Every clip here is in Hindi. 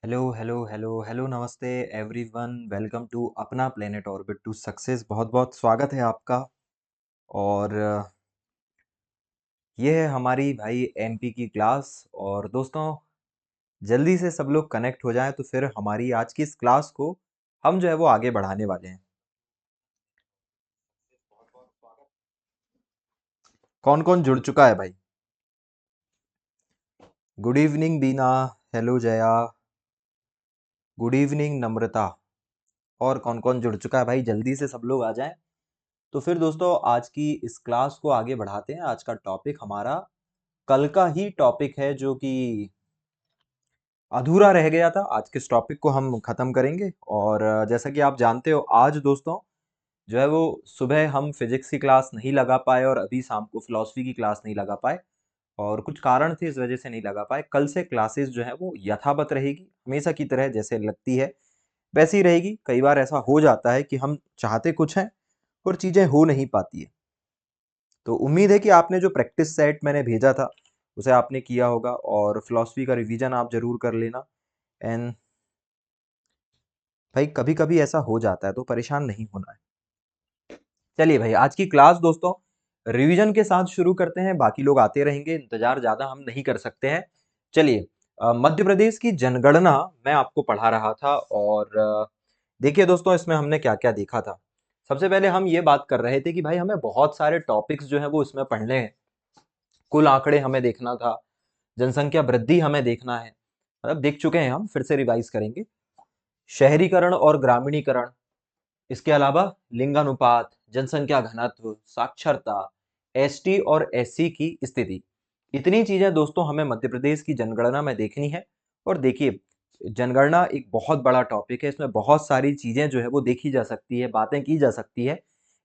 हेलो हेलो हेलो हेलो नमस्ते एवरीवन। वेलकम टू अपना प्लेनेट ऑर्बिट टू सक्सेस। बहुत बहुत स्वागत है आपका। और ये है हमारी भाई एमपी की क्लास। और दोस्तों, जल्दी से सब लोग कनेक्ट हो जाएं तो फिर हमारी आज की इस क्लास को हम जो है वो आगे बढ़ाने वाले हैं। कौन कौन जुड़ चुका है भाई? गुड इवनिंग बीना। हेलो जया। गुड इवनिंग नम्रता। और कौन कौन जुड़ चुका है भाई? जल्दी से सब लोग आ जाएं। तो फिर दोस्तों, आज की इस क्लास को आगे बढ़ाते हैं। आज का टॉपिक हमारा कल का ही टॉपिक है जो कि अधूरा रह गया था। आज के इस टॉपिक को हम खत्म करेंगे। और जैसा कि आप जानते हो, आज दोस्तों जो है वो सुबह हम फिजिक्स की क्लास नहीं लगा पाए और अभी शाम को फिलॉसफी की क्लास नहीं लगा पाए। और कुछ कारण थे, इस वजह से नहीं लगा पाए। कल से क्लासेस जो है वो यथावत रहेगी, हमेशा की तरह जैसे लगती है वैसे ही रहेगी। कई बार ऐसा हो जाता है कि हम चाहते कुछ हैं और चीज़ें हो नहीं पाती है। तो उम्मीद है कि आपने जो प्रैक्टिस सेट मैंने भेजा था उसे आपने किया होगा और फिलॉसफी का रिवीजन आप जरूर कर लेना। एंड भाई, कभी कभी ऐसा हो जाता है तो परेशान नहीं होना है। चलिए भाई, आज की क्लास दोस्तों रिवीजन के साथ शुरू करते हैं। बाकी लोग आते रहेंगे, इंतजार ज्यादा हम नहीं कर सकते हैं। चलिए, मध्य प्रदेश की जनगणना मैं आपको पढ़ा रहा था। और देखिए दोस्तों, इसमें हमने क्या क्या देखा था। सबसे पहले हम ये बात कर रहे थे कि भाई हमें बहुत सारे टॉपिक्स जो है वो इसमें पढ़ने हैं। कुल आंकड़े हमें देखना था, जनसंख्या वृद्धि हमें देखना है, मतलब देख चुके हैं हम, फिर से रिवाइज करेंगे। शहरीकरण और ग्रामीणीकरण, इसके अलावा लिंगानुपात, जनसंख्या घनत्व, साक्षरता, एसटी और एससी की स्थिति। इतनी चीजें दोस्तों हमें मध्य प्रदेश की जनगणना में देखनी है। और देखिए, जनगणना एक बहुत बड़ा टॉपिक है। इसमें बहुत सारी चीजें जो है वो देखी जा सकती है, बातें की जा सकती है।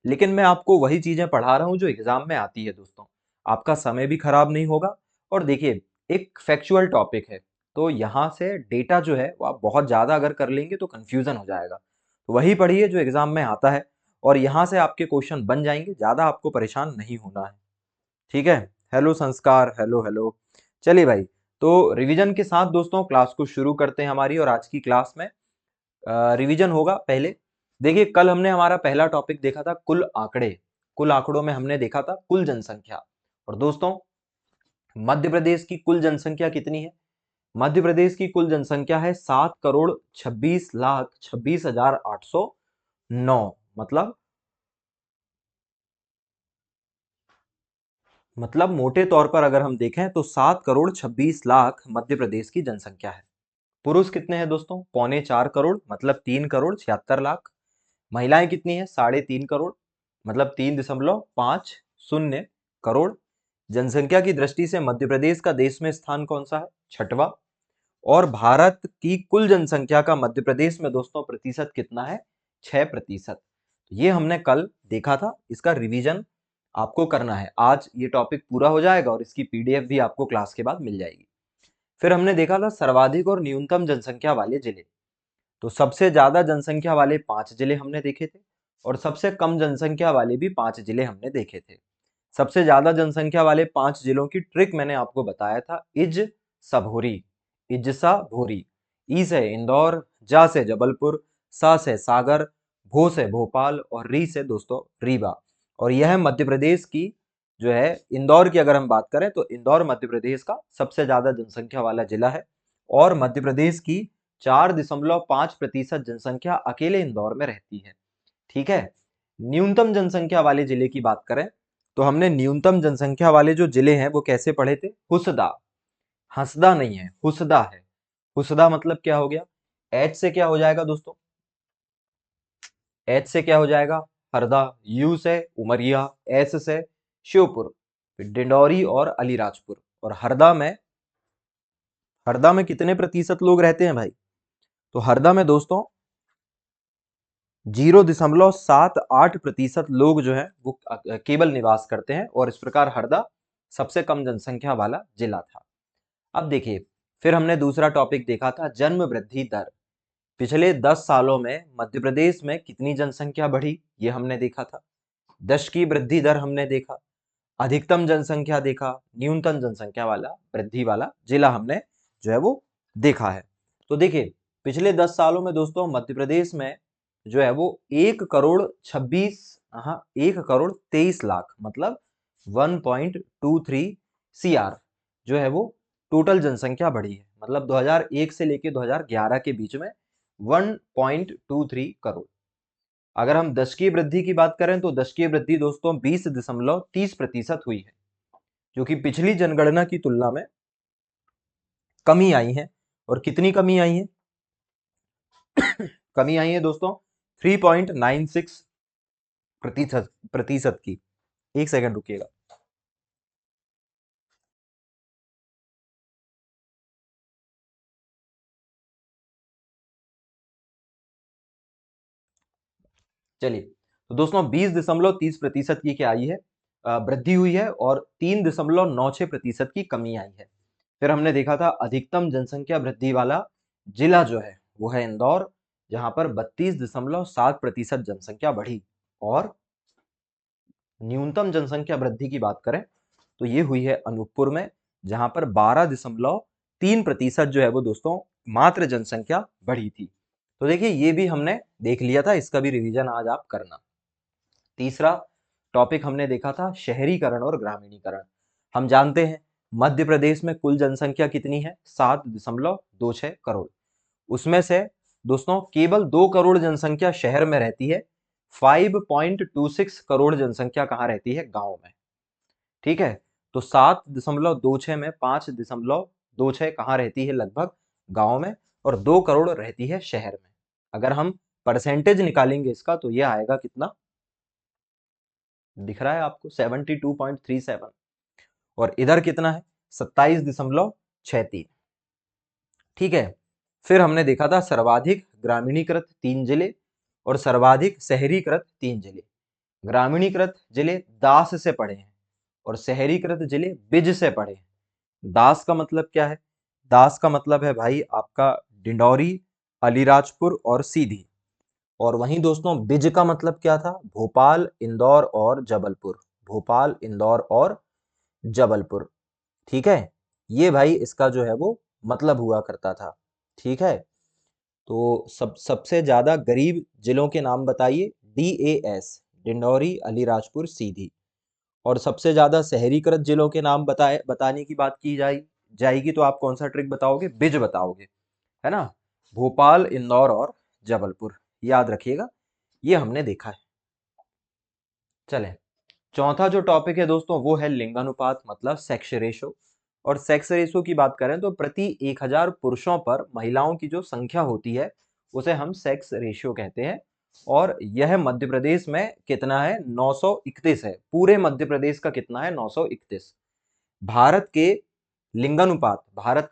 लेकिन मैं आपको वही चीजें पढ़ा रहा हूँ जो एग्जाम में आती है दोस्तों। आपका समय भी खराब नहीं होगा। और देखिए, एक फैक्चुअल टॉपिक है, तो यहाँ से डेटा जो है वो आप बहुत ज्यादा अगर कर लेंगे तो कंफ्यूजन हो जाएगा। तो वही पढ़िए जो एग्जाम में आता है, और यहाँ से आपके क्वेश्चन बन जाएंगे। ज्यादा आपको परेशान नहीं होना है, ठीक है? हेलो संस्कार, हेलो हेलो। चलिए भाई, तो रिवीजन के साथ दोस्तों क्लास को शुरू करते हैं हमारी। और आज की क्लास में रिवीजन होगा। पहले देखिए, कल हमने हमारा पहला टॉपिक देखा था कुल आंकड़े। कुल आंकड़ों में हमने देखा था कुल जनसंख्या। और दोस्तों, मध्य प्रदेश की कुल जनसंख्या कितनी है? मध्य प्रदेश की कुल जनसंख्या है 7 करोड़ 26 लाख 26 हजार 809। मतलब मोटे तौर पर अगर हम देखें तो 7 करोड़ 26 लाख मध्य प्रदेश की जनसंख्या है। पुरुष कितने हैं दोस्तों? 3.25 करोड़, मतलब 3 करोड़ 76 लाख। महिलाएं कितनी है? 3.5 करोड़, मतलब 3.50 करोड़। जनसंख्या की दृष्टि से मध्य प्रदेश का देश में स्थान कौन सा है? छठवां। और भारत की कुल जनसंख्या का मध्य प्रदेश में दोस्तों प्रतिशत कितना है? 6%। ये हमने कल देखा था। इसका रिवीजन आपको करना है। आज ये टॉपिक पूरा हो जाएगा और इसकी पीडीएफ भी आपको क्लास के बाद मिल जाएगी। फिर हमने देखा था सर्वाधिक और न्यूनतम जनसंख्या वाले जिले। तो सबसे ज्यादा जनसंख्या वाले 5 जिले हमने देखे थे, और सबसे कम जनसंख्या वाले भी 5 जिले हमने देखे थे। सबसे ज्यादा जनसंख्या वाले 5 जिलों की ट्रिक मैंने आपको बताया था। इज सा भोरी, इजसा भोरी। ई से इंदौर, जा से जबलपुर, सा से सागर, भो से भोपाल और री से दोस्तों रीवा। और यह मध्य प्रदेश की जो है, इंदौर की अगर हम बात करें तो इंदौर मध्य प्रदेश का सबसे ज्यादा जनसंख्या वाला जिला है। और मध्य प्रदेश की 4.5% जनसंख्या अकेले इंदौर में रहती है, ठीक है? न्यूनतम जनसंख्या वाले जिले की बात करें तो हमने न्यूनतम जनसंख्या वाले जो जिले हैं वो कैसे पढ़े थे? हुसदा। हंसदा नहीं है, हुसदा है। हुसदा मतलब क्या हो गया? एच से क्या हो जाएगा दोस्तों? एच से क्या हो जाएगा? हरदा। यू से उमरिया। एस से श्योपुर, फिर डिंडौरी और अलीराजपुर। और हरदा में कितने प्रतिशत लोग रहते हैं भाई? तो हरदा में दोस्तों 0.78% लोग जो है वो केवल निवास करते हैं। और इस प्रकार हरदा सबसे कम जनसंख्या वाला जिला था। अब देखिए, फिर हमने दूसरा टॉपिक देखा था जन्म वृद्धि दर। पिछले 10 सालों में मध्य प्रदेश में कितनी जनसंख्या बढ़ी, ये हमने देखा था। दशकीय वृद्धि दर हमने देखा, अधिकतम जनसंख्या देखा, न्यूनतम जनसंख्या वाला वृद्धि वाला जिला हमने जो है वो देखा है। तो देखिए पिछले 10 सालों में दोस्तों मध्य प्रदेश में जो है वो 1 करोड़ 23 लाख मतलब 1.23 CR जो है वो टोटल जनसंख्या बढ़ी है। मतलब 2001 से लेके 2011 के बीच में 1.23 करोड़। अगर हम दशकीय वृद्धि की बात करें तो दशकीय वृद्धि दोस्तों 20.30% हुई है, जो कि पिछली जनगणना की तुलना में कमी आई है। और कितनी कमी आई है? कमी आई है दोस्तों 3.96 प्रतिशत की। एक सेकंड रुकिएगा। चलिए तो दोस्तों 20.30% की क्या आई है? वृद्धि हुई है और 3.96% की कमी आई है। फिर हमने देखा था अधिकतम जनसंख्या वृद्धि वाला जिला जो है वो है इंदौर, जहां पर 32.7% जनसंख्या बढ़ी। और न्यूनतम जनसंख्या वृद्धि की बात करें तो ये हुई है अनूपपुर में, जहां पर 12.3% जो है वो दोस्तों मात्र जनसंख्या बढ़ी थी। तो देखिए ये भी हमने देख लिया था, इसका भी रिवीजन आज आप करना। तीसरा टॉपिक हमने देखा था शहरीकरण और ग्रामीणीकरण। हम जानते हैं मध्य प्रदेश में कुल जनसंख्या कितनी है? 7.26 करोड़। उसमें से दोस्तों केवल 2 करोड़ जनसंख्या शहर में रहती है, 5.26 करोड़ जनसंख्या कहाँ रहती है? गांव में। ठीक है, तो 7.26 में 5.26 कहाँ रहती है? लगभग गांव में। और 2 करोड़ रहती है शहर में। अगर हम परसेंटेज निकालेंगे इसका तो ये आएगा कितना? दिख रहा है आपको 72.37। और इधर कितना है? 27.63। ठीक है, फिर हमने देखा था सर्वाधिक ग्रामीणीकृत 3 जिले और सर्वाधिक शहरीकृत 3 जिले। ग्रामीणीकृत जिले दास से पड़े हैं और शहरीकृत जिले बिज से पड़े हैं। दास का मतलब क्या है? दास का मतलब है भाई आपका डिंडौरी, अलीराजपुर और सीधी। और वहीं दोस्तों बिज का मतलब क्या था? भोपाल, इंदौर और जबलपुर। भोपाल, इंदौर और जबलपुर। ठीक है, ये भाई इसका जो है वो मतलब हुआ करता था। ठीक है, तो सबसे ज्यादा गरीब जिलों के नाम बताइए। DAS, डिंडौरी, अलीराजपुर, सीधी। और सबसे ज्यादा शहरीकृत जिलों के नाम बताने की बात की जाएगी तो आप कौन सा ट्रिक बताओगे? बिज बताओगे, है ना? भोपाल, इंदौर और जबलपुर, याद रखिएगा। ये हमने देखा है। चलें, चौथा जो टॉपिक है दोस्तों वो है लिंगानुपात मतलब सेक्स रेशो। और सेक्स रेशो की बात करें तो प्रति 1000 पुरुषों पर महिलाओं की जो संख्या होती है उसे हम सेक्स रेशियो कहते हैं। और यह मध्य प्रदेश में कितना है? 931 है। पूरे मध्य प्रदेश का कितना है? 931। भारत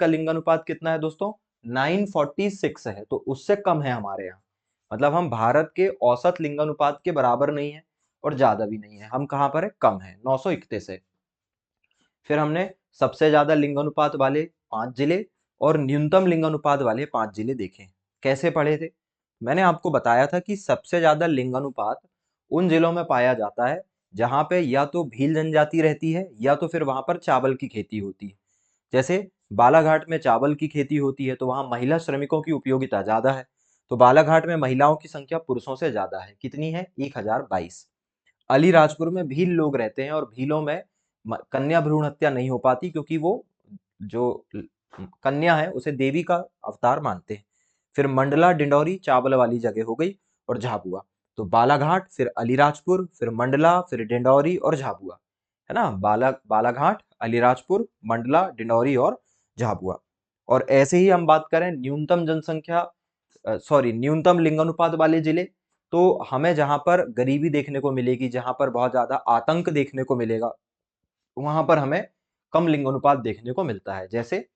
का लिंगानुपात कितना है दोस्तों? 946 है, तो उससे कम है हमारे यहाँ। मतलब हम भारत के औसत लिंगानुपात के बराबर नहीं है और ज्यादा भी नहीं है। हम कहाँ पर है? कम है, 931 है। फिर हमने सबसे ज्यादा लिंगानुपात वाले 5 जिले और न्यूनतम लिंगानुपात वाले 5 जिले देखे। कैसे पढ़े थे? मैंने आपको बताया था कि सबसे ज्यादा लिंगानुपात उन जिलों में पाया जाता है जहां पे या तो भील जनजाति रहती है या तो फिर वहां पर चावल की खेती होती है। जैसे बालाघाट में चावल की खेती होती है तो वहां महिला श्रमिकों की उपयोगिता ज्यादा है। तो बालाघाट में महिलाओं की संख्या पुरुषों से ज्यादा है। कितनी है? 1022। अलीराजपुर में भील लोग रहते हैं और भीलों में कन्या भ्रूण हत्या नहीं हो पाती क्योंकि वो जो कन्या है उसे देवी का अवतार मानते हैं। फिर मंडला, डिंडौरी चावल वाली जगह हो गई और झाबुआ। तो बालाघाट, फिर अलीराजपुर, फिर मंडला, फिर डिंडौरी और झाबुआ, है ना? बालाघाट, अलीराजपुर, मंडला, डिंडौरी और झाबुआ। और ऐसे ही हम बात करें न्यूनतम जनसंख्या सॉरी न्यूनतम लिंगानुपात वाले जिले, तो हमें जहां पर गरीबी देखने को मिलेगी, जहां पर बहुत ज्यादा आतंक देखने को मिलेगा, वहां पर हमें कम लिंगानुपात देखने को मिलता है। जैसे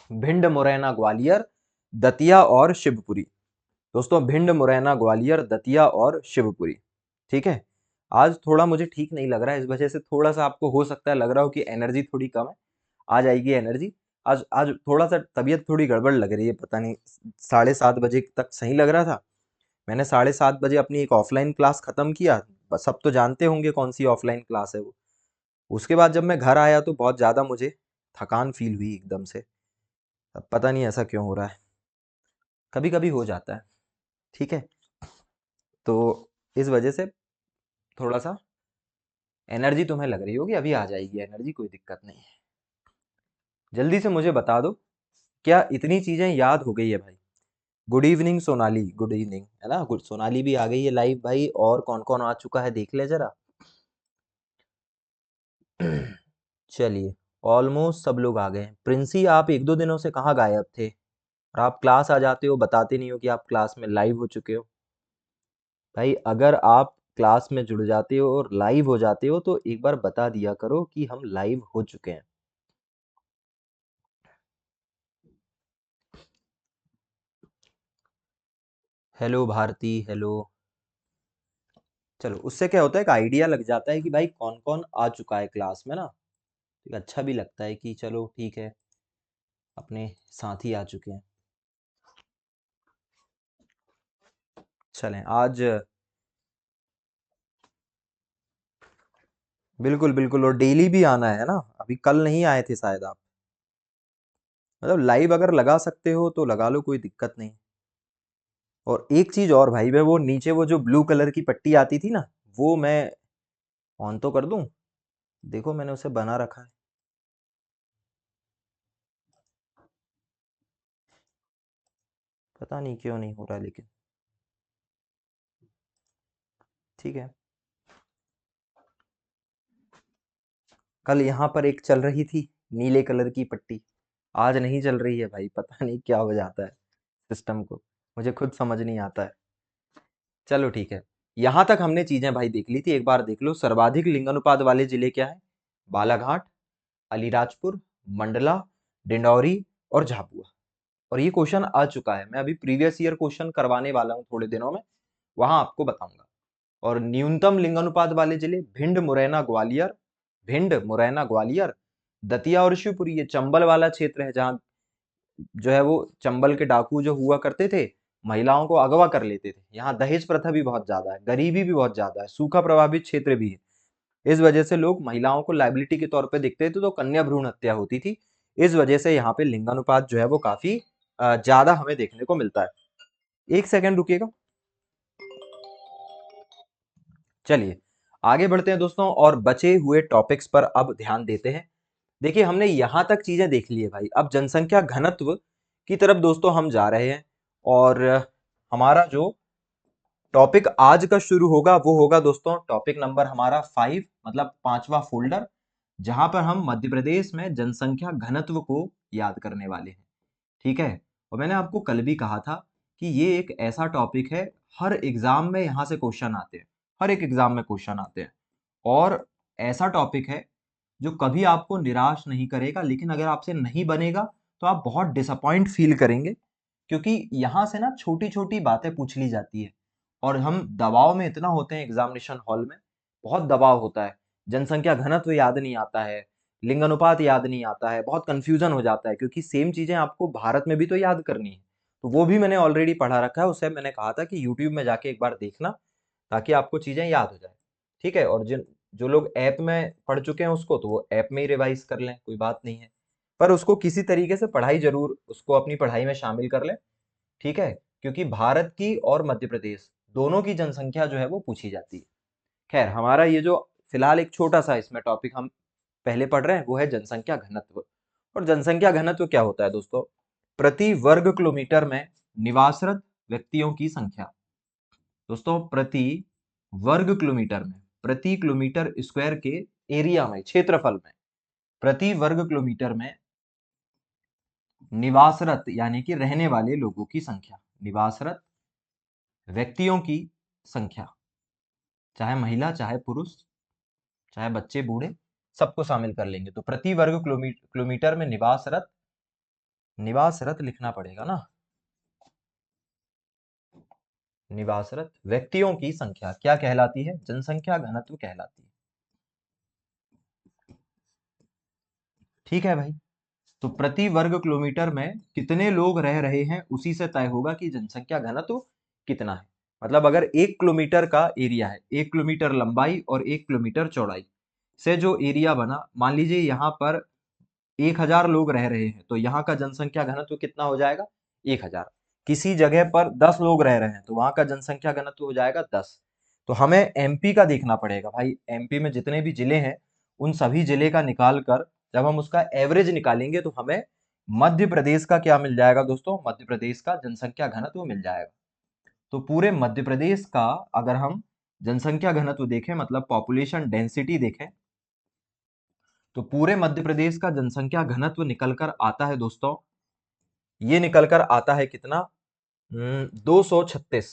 भिंड, मुरैना, ग्वालियर, दतिया और शिवपुरी। दोस्तों भिंड, मुरैना, ग्वालियर, दतिया और शिवपुरी। ठीक है, आज थोड़ा मुझे ठीक नहीं लग रहा है, इस वजह से थोड़ा सा आपको हो सकता है लग रहा हो कि एनर्जी थोड़ी कम है। आ जाएगी एनर्जी। आज आज थोड़ा सा तबीयत थोड़ी गड़बड़ लग रही है, पता नहीं। 7:30 बजे तक सही लग रहा था। मैंने 7:30 बजे अपनी एक ऑफलाइन क्लास खत्म किया। सब तो जानते होंगे कौन सी ऑफलाइन क्लास है वो। उसके बाद जब मैं घर आया तो बहुत ज्यादा मुझे थकान फील हुई एकदम से। अब पता नहीं ऐसा क्यों हो रहा है। कभी कभी हो जाता है। ठीक है, तो इस वजह से थोड़ा सा एनर्जी तुम्हें लग रही होगी, अभी आ जाएगी एनर्जी, कोई दिक्कत नहीं है। जल्दी से मुझे बता दो, क्या इतनी चीजें याद हो गई है भाई? Good evening Sonali, good evening, है ना? गुड, सोनाली भी आ गई है लाइव भाई। और कौन कौन आ चुका है देख ले जरा। चलिए, ऑलमोस्ट सब लोग आ गए हैं। प्रिंसी, आप एक दो दिनों से कहाँ गायब थे? और आप क्लास आ जाते हो, बताते नहीं हो कि आप क्लास में लाइव हो चुके हो। भाई अगर आप क्लास में जुड़ जाते हो और लाइव हो जाते हो तो एक बार बता दिया करो कि हम लाइव हो चुके हैं। Hello Bharti, hello. चलो, उससे क्या होता है, एक आइडिया लग जाता है कि भाई कौन कौन आ चुका है क्लास में ना। एक अच्छा भी लगता है कि चलो ठीक है, अपने साथी आ चुके हैं। चलें आज। बिल्कुल बिल्कुल, और डेली भी आना है ना, अभी कल नहीं आए थे शायद आप। मतलब लाइव अगर लगा सकते हो तो लगा लो, कोई दिक्कत नहीं। और एक चीज और भाई, मैं वो नीचे वो जो ब्लू कलर की पट्टी आती थी ना, वो मैं ऑन तो कर दूं? देखो मैंने उसे बना रखा है। पता नहीं क्यों नहीं हो रहा, लेकिन ठीक है। कल यहाँ पर एक चल रही थी नीले कलर की पट्टी, आज नहीं चल रही है भाई, पता नहीं क्या हो जाता है सिस्टम को, मुझे खुद समझ नहीं आता है। चलो ठीक है, यहां तक हमने चीजें भाई देख ली थी। एक बार देख लो, सर्वाधिक लिंगानुपात वाले जिले क्या है? बालाघाट, अलीराजपुर, मंडला, डिंडौरी और झाबुआ। और ये क्वेश्चन आ चुका है, मैं अभी प्रीवियस ईयर क्वेश्चन करवाने वाला हूँ थोड़े दिनों में, वहां आपको बताऊंगा। और न्यूनतम लिंगानुपात वाले जिले भिंड, मुरैना, ग्वालियर। भिंड, मुरैना, ग्वालियर, दतिया और शिवपुरी, ये चंबल वाला क्षेत्र है जहाँ जो है वो चंबल के डाकू जो हुआ करते थे, महिलाओं को अगवा कर लेते थे। यहाँ दहेज प्रथा भी बहुत ज्यादा है, गरीबी भी बहुत ज्यादा है, सूखा प्रभावित क्षेत्र भी है। इस वजह से लोग महिलाओं को लाइबिलिटी के तौर पे देखते थे, तो कन्या भ्रूण हत्या होती थी। इस वजह से यहाँ पे लिंगानुपात जो है वो काफी ज्यादा हमें देखने को मिलता है। एक सेकंड रुकिएगा। चलिए आगे बढ़ते हैं दोस्तों, और बचे हुए टॉपिक्स पर अब ध्यान देते हैं। देखिए, हमने यहां तक चीजें देख ली है भाई, अब जनसंख्या घनत्व की तरफ दोस्तों हम जा रहे हैं। और हमारा जो टॉपिक आज का शुरू होगा वो होगा दोस्तों टॉपिक नंबर हमारा 5, मतलब पांचवा फोल्डर, जहां पर हम मध्य प्रदेश में जनसंख्या घनत्व को याद करने वाले हैं। ठीक है, और मैंने आपको कल भी कहा था कि ये एक ऐसा टॉपिक है, हर एग्जाम में यहाँ से क्वेश्चन आते हैं, हर एक एग्जाम में क्वेश्चन आते हैं। और ऐसा टॉपिक है जो कभी आपको निराश नहीं करेगा, लेकिन अगर आपसे नहीं बनेगा तो आप बहुत डिसअपॉइंट फील करेंगे, क्योंकि यहाँ से ना छोटी छोटी बातें पूछ ली जाती है। और हम दबाव में इतना होते हैं एग्जामिनेशन हॉल में, बहुत दबाव होता है। जनसंख्या घनत्व याद नहीं आता है, लिंगानुपात याद नहीं आता है, बहुत कंफ्यूजन हो जाता है, क्योंकि सेम चीजें आपको भारत में भी तो याद करनी है। तो वो भी मैंने ऑलरेडी पढ़ा रखा है, उसे मैंने कहा था कि यूट्यूब में जाके एक बार देखना, ताकि आपको चीजें याद हो जाए। ठीक है, और जिन जो लोग ऐप में पढ़ चुके हैं उसको तो वो ऐप में ही रिवाइज कर लें, कोई बात नहीं है। पर उसको किसी तरीके से पढ़ाई जरूर, उसको अपनी पढ़ाई में शामिल कर लें। ठीक है, क्योंकि भारत की और मध्य प्रदेश दोनों की जनसंख्या जो है वो पूछी जाती है। खैर, हमारा ये जो फिलहाल एक छोटा सा इसमें टॉपिक हम पहले पढ़ रहे हैं वो है जनसंख्या घनत्व। और जनसंख्या घनत्व क्या होता है दोस्तों? प्रति वर्ग किलोमीटर में निवासरत व्यक्तियों की संख्या। दोस्तों, प्रति वर्ग किलोमीटर में, प्रति किलोमीटर स्क्वायर के एरिया में, क्षेत्रफल में, प्रति वर्ग किलोमीटर में निवासरत यानी कि रहने वाले लोगों की संख्या, निवासरत व्यक्तियों की संख्या, चाहे महिला, चाहे पुरुष, चाहे बच्चे, बूढ़े, सबको शामिल कर लेंगे। तो प्रति वर्ग किलोमीटर में निवासरत, निवासरत लिखना पड़ेगा ना, निवासरत व्यक्तियों की संख्या क्या कहलाती है? जनसंख्या घनत्व कहलाती है। ठीक है भाई, तो प्रति वर्ग किलोमीटर में कितने लोग रह रहे हैं उसी से तय होगा कि जनसंख्या घनत्व कितना है। मतलब अगर 1 किलोमीटर का एरिया है, 1 किलोमीटर लंबाई और 1 किलोमीटर चौड़ाई से जो एरिया बना, मान लीजिए यहाँ पर 1000 लोग रह रहे हैं, तो यहाँ का जनसंख्या घनत्व कितना हो जाएगा? 1000। किसी जगह पर 10 लोग रह रहे हैं तो वहां का जनसंख्या घनत्व हो जाएगा 10। तो हमें एमपी का देखना पड़ेगा भाई, एमपी में जितने भी जिले हैं उन सभी जिले का निकाल कर जब हम उसका एवरेज निकालेंगे तो हमें मध्य प्रदेश का क्या मिल जाएगा दोस्तों, मध्य प्रदेश का जनसंख्या घनत्व मिल जाएगा। तो पूरे मध्य प्रदेश का अगर हम जनसंख्या घनत्व देखें, मतलब पॉपुलेशन डेंसिटी देखें, तो पूरे मध्य प्रदेश का जनसंख्या घनत्व निकलकर आता है दोस्तों, ये निकलकर आता है कितना, 236।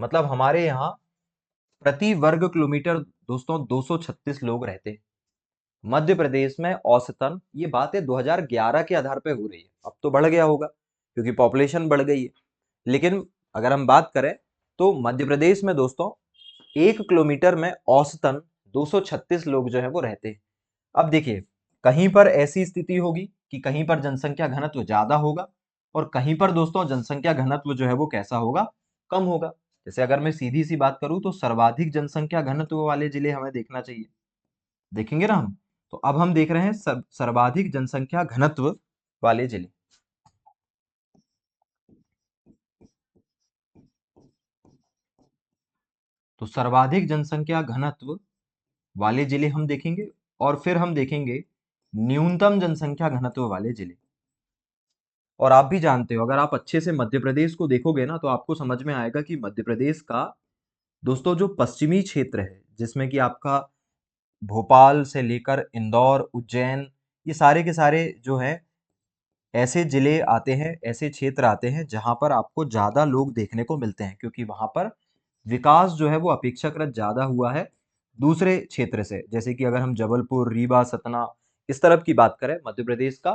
मतलब हमारे यहाँ प्रति वर्ग किलोमीटर दोस्तों 236 लोग रहते हैं मध्य प्रदेश में औसतन। ये बात है 2011 के आधार पे हो रही है, अब तो बढ़ गया होगा क्योंकि पॉपुलेशन बढ़ गई है। लेकिन अगर हम बात करें तो मध्य प्रदेश में दोस्तों 1 किलोमीटर में औसतन 236 लोग जो है वो रहते हैं। अब देखिए, कहीं पर ऐसी स्थिति होगी कि कहीं पर जनसंख्या घनत्व ज्यादा होगा और कहीं पर दोस्तों जनसंख्या घनत्व जो है वो कैसा होगा, कम होगा। जैसे अगर मैं सीधी सी बात करूं तो सर्वाधिक जनसंख्या घनत्व वाले जिले हमें देखना चाहिए, देखेंगे ना हम। तो अब हम देख रहे हैं सर्वाधिक जनसंख्या घनत्व वाले जिले। तो सर्वाधिक जनसंख्या घनत्व वाले जिले हम देखेंगे और फिर हम देखेंगे न्यूनतम जनसंख्या घनत्व वाले जिले। और आप भी जानते हो, अगर आप अच्छे से मध्य प्रदेश को देखोगे ना तो आपको समझ में आएगा कि मध्य प्रदेश का दोस्तों जो पश्चिमी क्षेत्र है, जिसमें कि आपका भोपाल से लेकर इंदौर, उज्जैन, ये सारे के सारे जो है ऐसे जिले आते हैं, ऐसे क्षेत्र आते हैं जहां पर आपको ज्यादा लोग देखने को मिलते हैं, क्योंकि वहां पर विकास जो है वो अपेक्षाकृत ज्यादा हुआ है दूसरे क्षेत्र से। जैसे कि अगर हम जबलपुर, रीवा, सतना इस तरफ की बात करें, मध्य प्रदेश का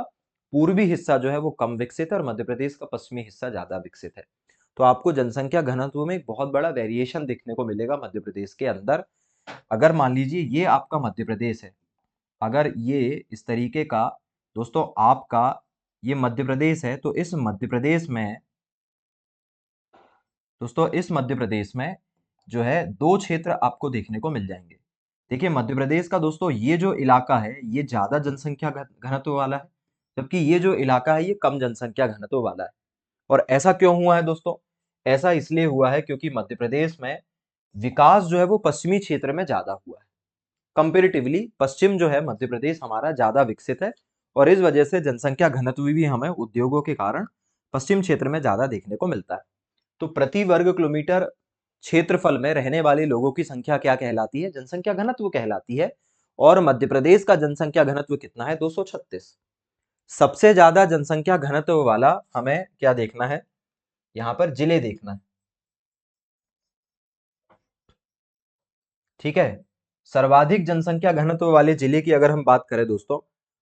पूर्वी हिस्सा जो है वो कम विकसित है और मध्य प्रदेश का पश्चिमी हिस्सा ज्यादा विकसित है। तो आपको जनसंख्या घनत्व में एक बहुत बड़ा वेरिएशन देखने को मिलेगा मध्य प्रदेश के अंदर। अगर मान लीजिए ये आपका मध्य प्रदेश है, अगर ये इस तरीके का दोस्तों आपका ये मध्य प्रदेश है, तो इस मध्य प्रदेश में दोस्तों, इस मध्य प्रदेश में जो है दो क्षेत्र आपको देखने को मिल जाएंगे। देखिए मध्य प्रदेश का दोस्तों ये जो इलाका है ये ज्यादा जनसंख्या घनत्व वाला है, जबकि ये जो इलाका है ये कम जनसंख्या घनत्व वाला है। और ऐसा क्यों हुआ है दोस्तों, ऐसा इसलिए हुआ है क्योंकि मध्य प्रदेश में विकास जो है वो पश्चिमी क्षेत्र में ज्यादा हुआ है। कंपेरेटिवली पश्चिम जो है मध्य प्रदेश हमारा ज्यादा विकसित है और इस वजह से जनसंख्या घनत्व भी हमें उद्योगों के कारण पश्चिम क्षेत्र में ज्यादा देखने को मिलता है। तो प्रति वर्ग किलोमीटर क्षेत्रफल में रहने वाले लोगों की संख्या क्या कहलाती है, जनसंख्या घनत्व कहलाती है। और मध्य प्रदेश का जनसंख्या घनत्व कितना है, 236। सबसे ज्यादा जनसंख्या घनत्व वाला हमें क्या देखना है, यहां पर जिले देखना है, ठीक है। सर्वाधिक जनसंख्या घनत्व वाले जिले की अगर हम बात करें दोस्तों,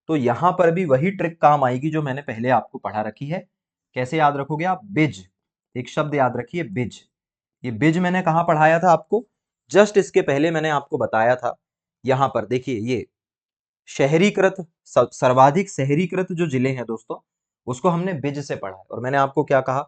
तो यहां पर भी वही ट्रिक काम आएगी जो मैंने पहले आपको पढ़ा रखी है। कैसे याद रखोगे आप, बिज, एक शब्द याद रखिए बिज। ये बिज मैंने कहाँ पढ़ाया था आपको, जस्ट इसके पहले मैंने आपको बताया था। यहां पर देखिए ये शहरीकृत, सर्वाधिक शहरीकृत जो जिले हैं दोस्तों उसको हमने बिज से पढ़ा है। और मैंने आपको क्या कहा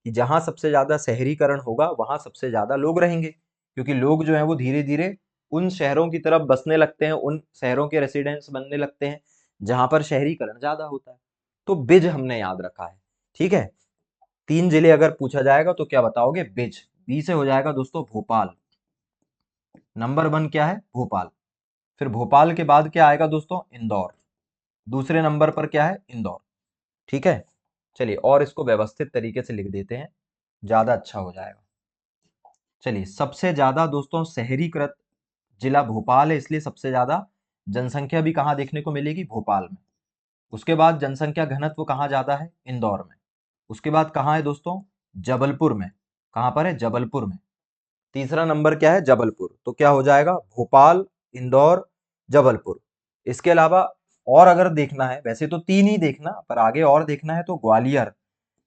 कि जहां सबसे ज्यादा शहरीकरण होगा वहां सबसे ज्यादा लोग रहेंगे, क्योंकि लोग जो है वो धीरे धीरे उन शहरों की तरफ बसने लगते हैं, उन शहरों के रेसिडेंट्स बनने लगते हैं जहां पर शहरीकरण ज्यादा होता है। तो बिज हमने याद रखा है, ठीक है। 3 जिले अगर पूछा जाएगा तो क्या बताओगे, बिज। बी से हो जाएगा दोस्तों भोपाल, नंबर 1 क्या है, भोपाल। फिर भोपाल के बाद क्या आएगा दोस्तों, इंदौर। दूसरे नंबर पर क्या है, इंदौर, ठीक है। चलिए और इसको व्यवस्थित तरीके से लिख देते हैं, ज्यादा अच्छा हो जाएगा। चलिए सबसे ज्यादा दोस्तों शहरीकृत जिला भोपाल है, इसलिए सबसे ज्यादा जनसंख्या भी कहाँ देखने को मिलेगी, भोपाल में। उसके बाद जनसंख्या घनत्व कहाँ ज्यादा है, इंदौर में। उसके बाद कहाँ है दोस्तों, जबलपुर में। कहाँ पर है, जबलपुर में। तीसरा नंबर क्या है, जबलपुर। तो क्या हो जाएगा, भोपाल, इंदौर, जबलपुर। इसके अलावा और अगर देखना है, वैसे तो 3 ही देखना, पर आगे और देखना है तो ग्वालियर।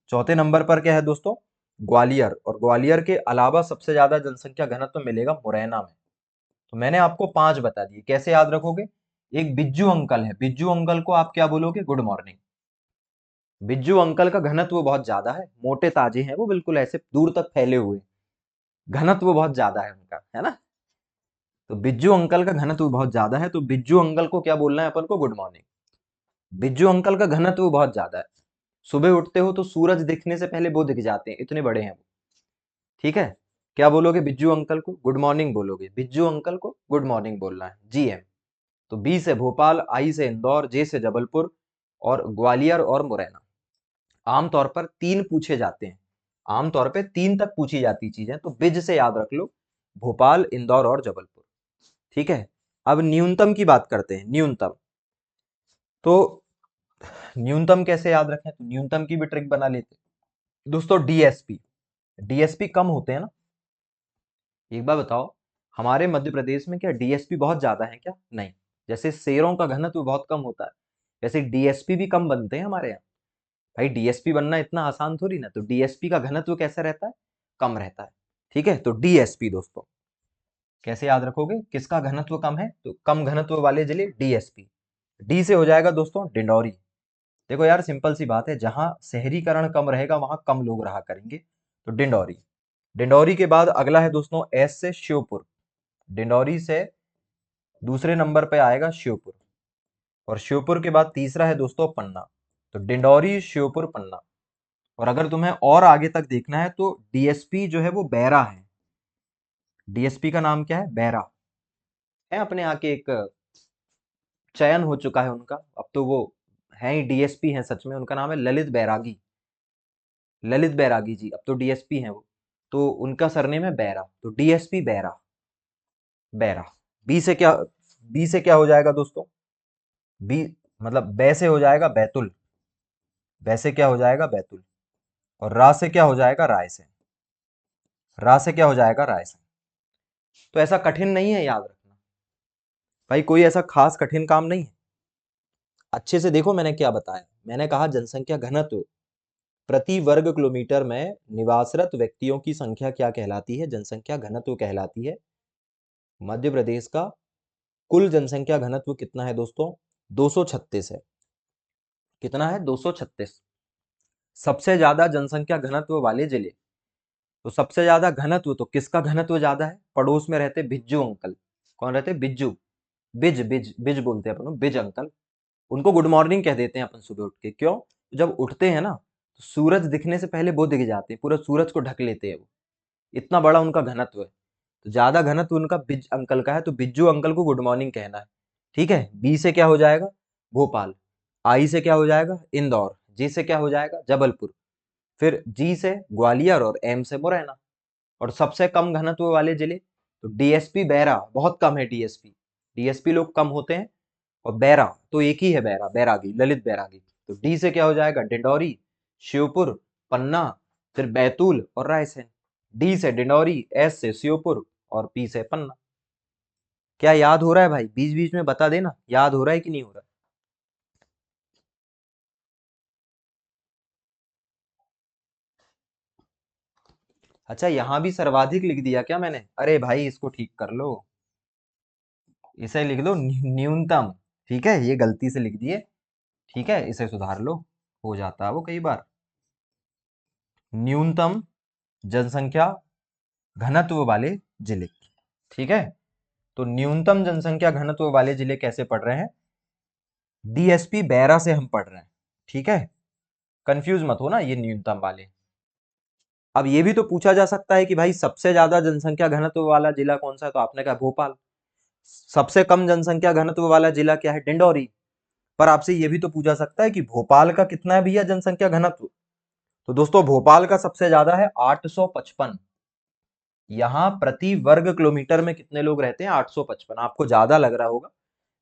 चौथे नंबर पर क्या है दोस्तों, ग्वालियर। और ग्वालियर के अलावा सबसे ज्यादा जनसंख्या घनत्व मिलेगा मुरैना में। तो मैंने आपको 5 बता दिए, कैसे याद रखोगे। एक बिज्जू अंकल है, बिज्जू अंकल को आप क्या बोलोगे, गुड मॉर्निंग। बिज्जू अंकल का घनत्व बहुत ज्यादा है, मोटे ताजे हैं वो, बिल्कुल ऐसे दूर तक फैले हुए, घनत्व बहुत ज्यादा है उनका, है ना। तो बिज्जू अंकल का घनत्व बहुत ज्यादा है, तो बिज्जू अंकल को क्या बोलना है अपन को, गुड मॉर्निंग। बिज्जू अंकल का घनत्व बहुत ज्यादा है। सुबह उठते हो तो सूरज दिखने से पहले वो दिख जाते हैं, इतने बड़े हैं वो। ठीक है, क्या बोलोगे? बिज्जू अंकल को गुड मॉर्निंग बोलोगे, बिज्जू अंकल को गुड मॉर्निंग बोलना है, GM। तो बी से भोपाल, आई से इंदौर, जे से जबलपुर और ग्वालियर और मुरैना। आमतौर पर 3 पूछे जाते हैं, आमतौर पे 3 तक पूछी जाती चीजें, तो बिज से याद रख लो, भोपाल, इंदौर और जबलपुर। ठीक है, अब न्यूनतम की बात करते हैं। न्यूनतम, तो न्यूनतम कैसे याद रखें? तो न्यूनतम की भी ट्रिक बना लेते हैं दोस्तों। डीएसपी, डीएसपी कम होते हैं ना? एक बार बताओ, हमारे मध्य प्रदेश में क्या डीएसपी बहुत ज्यादा है क्या? नहीं। जैसे शेरों का घनत्व बहुत कम होता है, वैसे डीएसपी भी कम बनते हैं हमारे यहाँ। भाई डीएसपी बनना इतना आसान थोड़ी ना, तो डीएसपी का घनत्व कैसा रहता है? कम रहता है। ठीक है, तो डीएसपी दोस्तों कैसे याद रखोगे? किसका घनत्व कम है? तो कम घनत्व वाले जिले डीएसपी। डी से हो जाएगा दोस्तों डिंडौरी। देखो यार, सिंपल सी बात है, जहां शहरीकरण कम रहेगा वहां कम लोग रहा करेंगे, तो डिंडौरी। डिंडौरी के बाद अगला है दोस्तों एस से श्योपुर। डिंडौरी से दूसरे नंबर पे आएगा श्योपुर, और श्योपुर के बाद तीसरा है दोस्तों पन्ना। तो डिंडौरी, श्योपुर, पन्ना। और अगर तुम्हें और आगे तक देखना है तो डीएसपी जो है वो बैरा है। डीएसपी का नाम क्या है? बैरा है। अपने यहाँ के एक चयन हो चुका है उनका, अब तो वो है ही डीएसपी हैं सच में। उनका नाम है ललित बैरागी, ललित बैरागी जी, अब तो डीएसपी हैं वो। तो उनका सरनेम है बैरा, तो डीएसपी बैरा, बैरा। बी से क्या, बी से क्या हो जाएगा दोस्तों? बी मतलब बै से हो जाएगा बैतुल, बै से क्या हो जाएगा? बैतुल। और रा से क्या हो जाएगा? रायसेन, रा से क्या हो जाएगा? रायसेन। तो ऐसा कठिन नहीं है याद रखना भाई, कोई ऐसा खास कठिन काम नहीं है। अच्छे से देखो मैंने क्या बताया। मैंने कहा जनसंख्या घनत्व प्रति वर्ग किलोमीटर में निवासरत व्यक्तियों की संख्या क्या कहलाती है? जनसंख्या घनत्व कहलाती है। मध्य प्रदेश का कुल जनसंख्या घनत्व कितना है दोस्तों? 236 है। कितना है? 236। सबसे ज्यादा जनसंख्या घनत्व वाले जिले, तो सबसे ज्यादा घनत्व तो किसका घनत्व ज्यादा है? पड़ोस में रहते बिज्जू अंकल। कौन रहते? बिज्जू, बिज बिज बिज बोलते हैं अपन, बिज अंकल। उनको गुड मॉर्निंग कह देते हैं अपन सुबह उठ के। क्यों? जब उठते हैं ना तो सूरज दिखने से पहले वो दिख जाते हैं, पूरा सूरज को ढक लेते हैं वो, इतना बड़ा उनका घनत्व है। तो ज्यादा घनत्व उनका बिज अंकल का है, तो बिज्जू अंकल को गुड मॉर्निंग कहना है। ठीक है, बी से क्या हो जाएगा? भोपाल। आई से क्या हो जाएगा? इंदौर। जी से क्या हो जाएगा? जबलपुर। फिर जी से ग्वालियर और एम से मुरैना। और सबसे कम घनत्व वाले जिले, तो डीएसपी बैरा, बहुत कम है डीएसपी, डीएसपी लोग कम होते हैं। और बैरा तो एक ही है, बैरा, बैरागी, ललित बैरागी। तो डी से क्या हो जाएगा? डिंडौरी, श्योपुर, पन्ना, फिर बैतूल और रायसेन। डी से डिंडौरी, एस से श्योपुर और पी से पन्ना। क्या याद हो रहा है भाई? बीच बीच में बता देना याद हो रहा है कि नहीं हो रहा है। अच्छा, यहां भी सर्वाधिक लिख दिया क्या मैंने? अरे भाई इसको ठीक कर लो, इसे लिख दो न्यूनतम। ठीक है, ये गलती से लिख दिए। ठीक है, इसे सुधार लो, हो जाता है वो कई बार। न्यूनतम जनसंख्या घनत्व वाले जिले। ठीक है, तो न्यूनतम जनसंख्या घनत्व वाले जिले कैसे पढ़ रहे हैं? डीएसपी बैरा से हम पढ़ रहे हैं। ठीक है, कंफ्यूज मत हो ना ये न्यूनतम वाले। अब ये भी तो पूछा जा सकता है कि भाई सबसे ज्यादा जनसंख्या घनत्व वाला जिला कौन सा है? तो आपने कहा भोपाल। सबसे कम जनसंख्या घनत्व वाला जिला क्या है? डिंडौरी। पर आपसे ये भी तो पूछा सकता है कि भोपाल का कितना है भैया जनसंख्या घनत्व? तो दोस्तों भोपाल का सबसे ज्यादा है 855। यहाँ प्रति वर्ग किलोमीटर में कितने लोग रहते हैं? 855। आपको ज्यादा लग रहा होगा,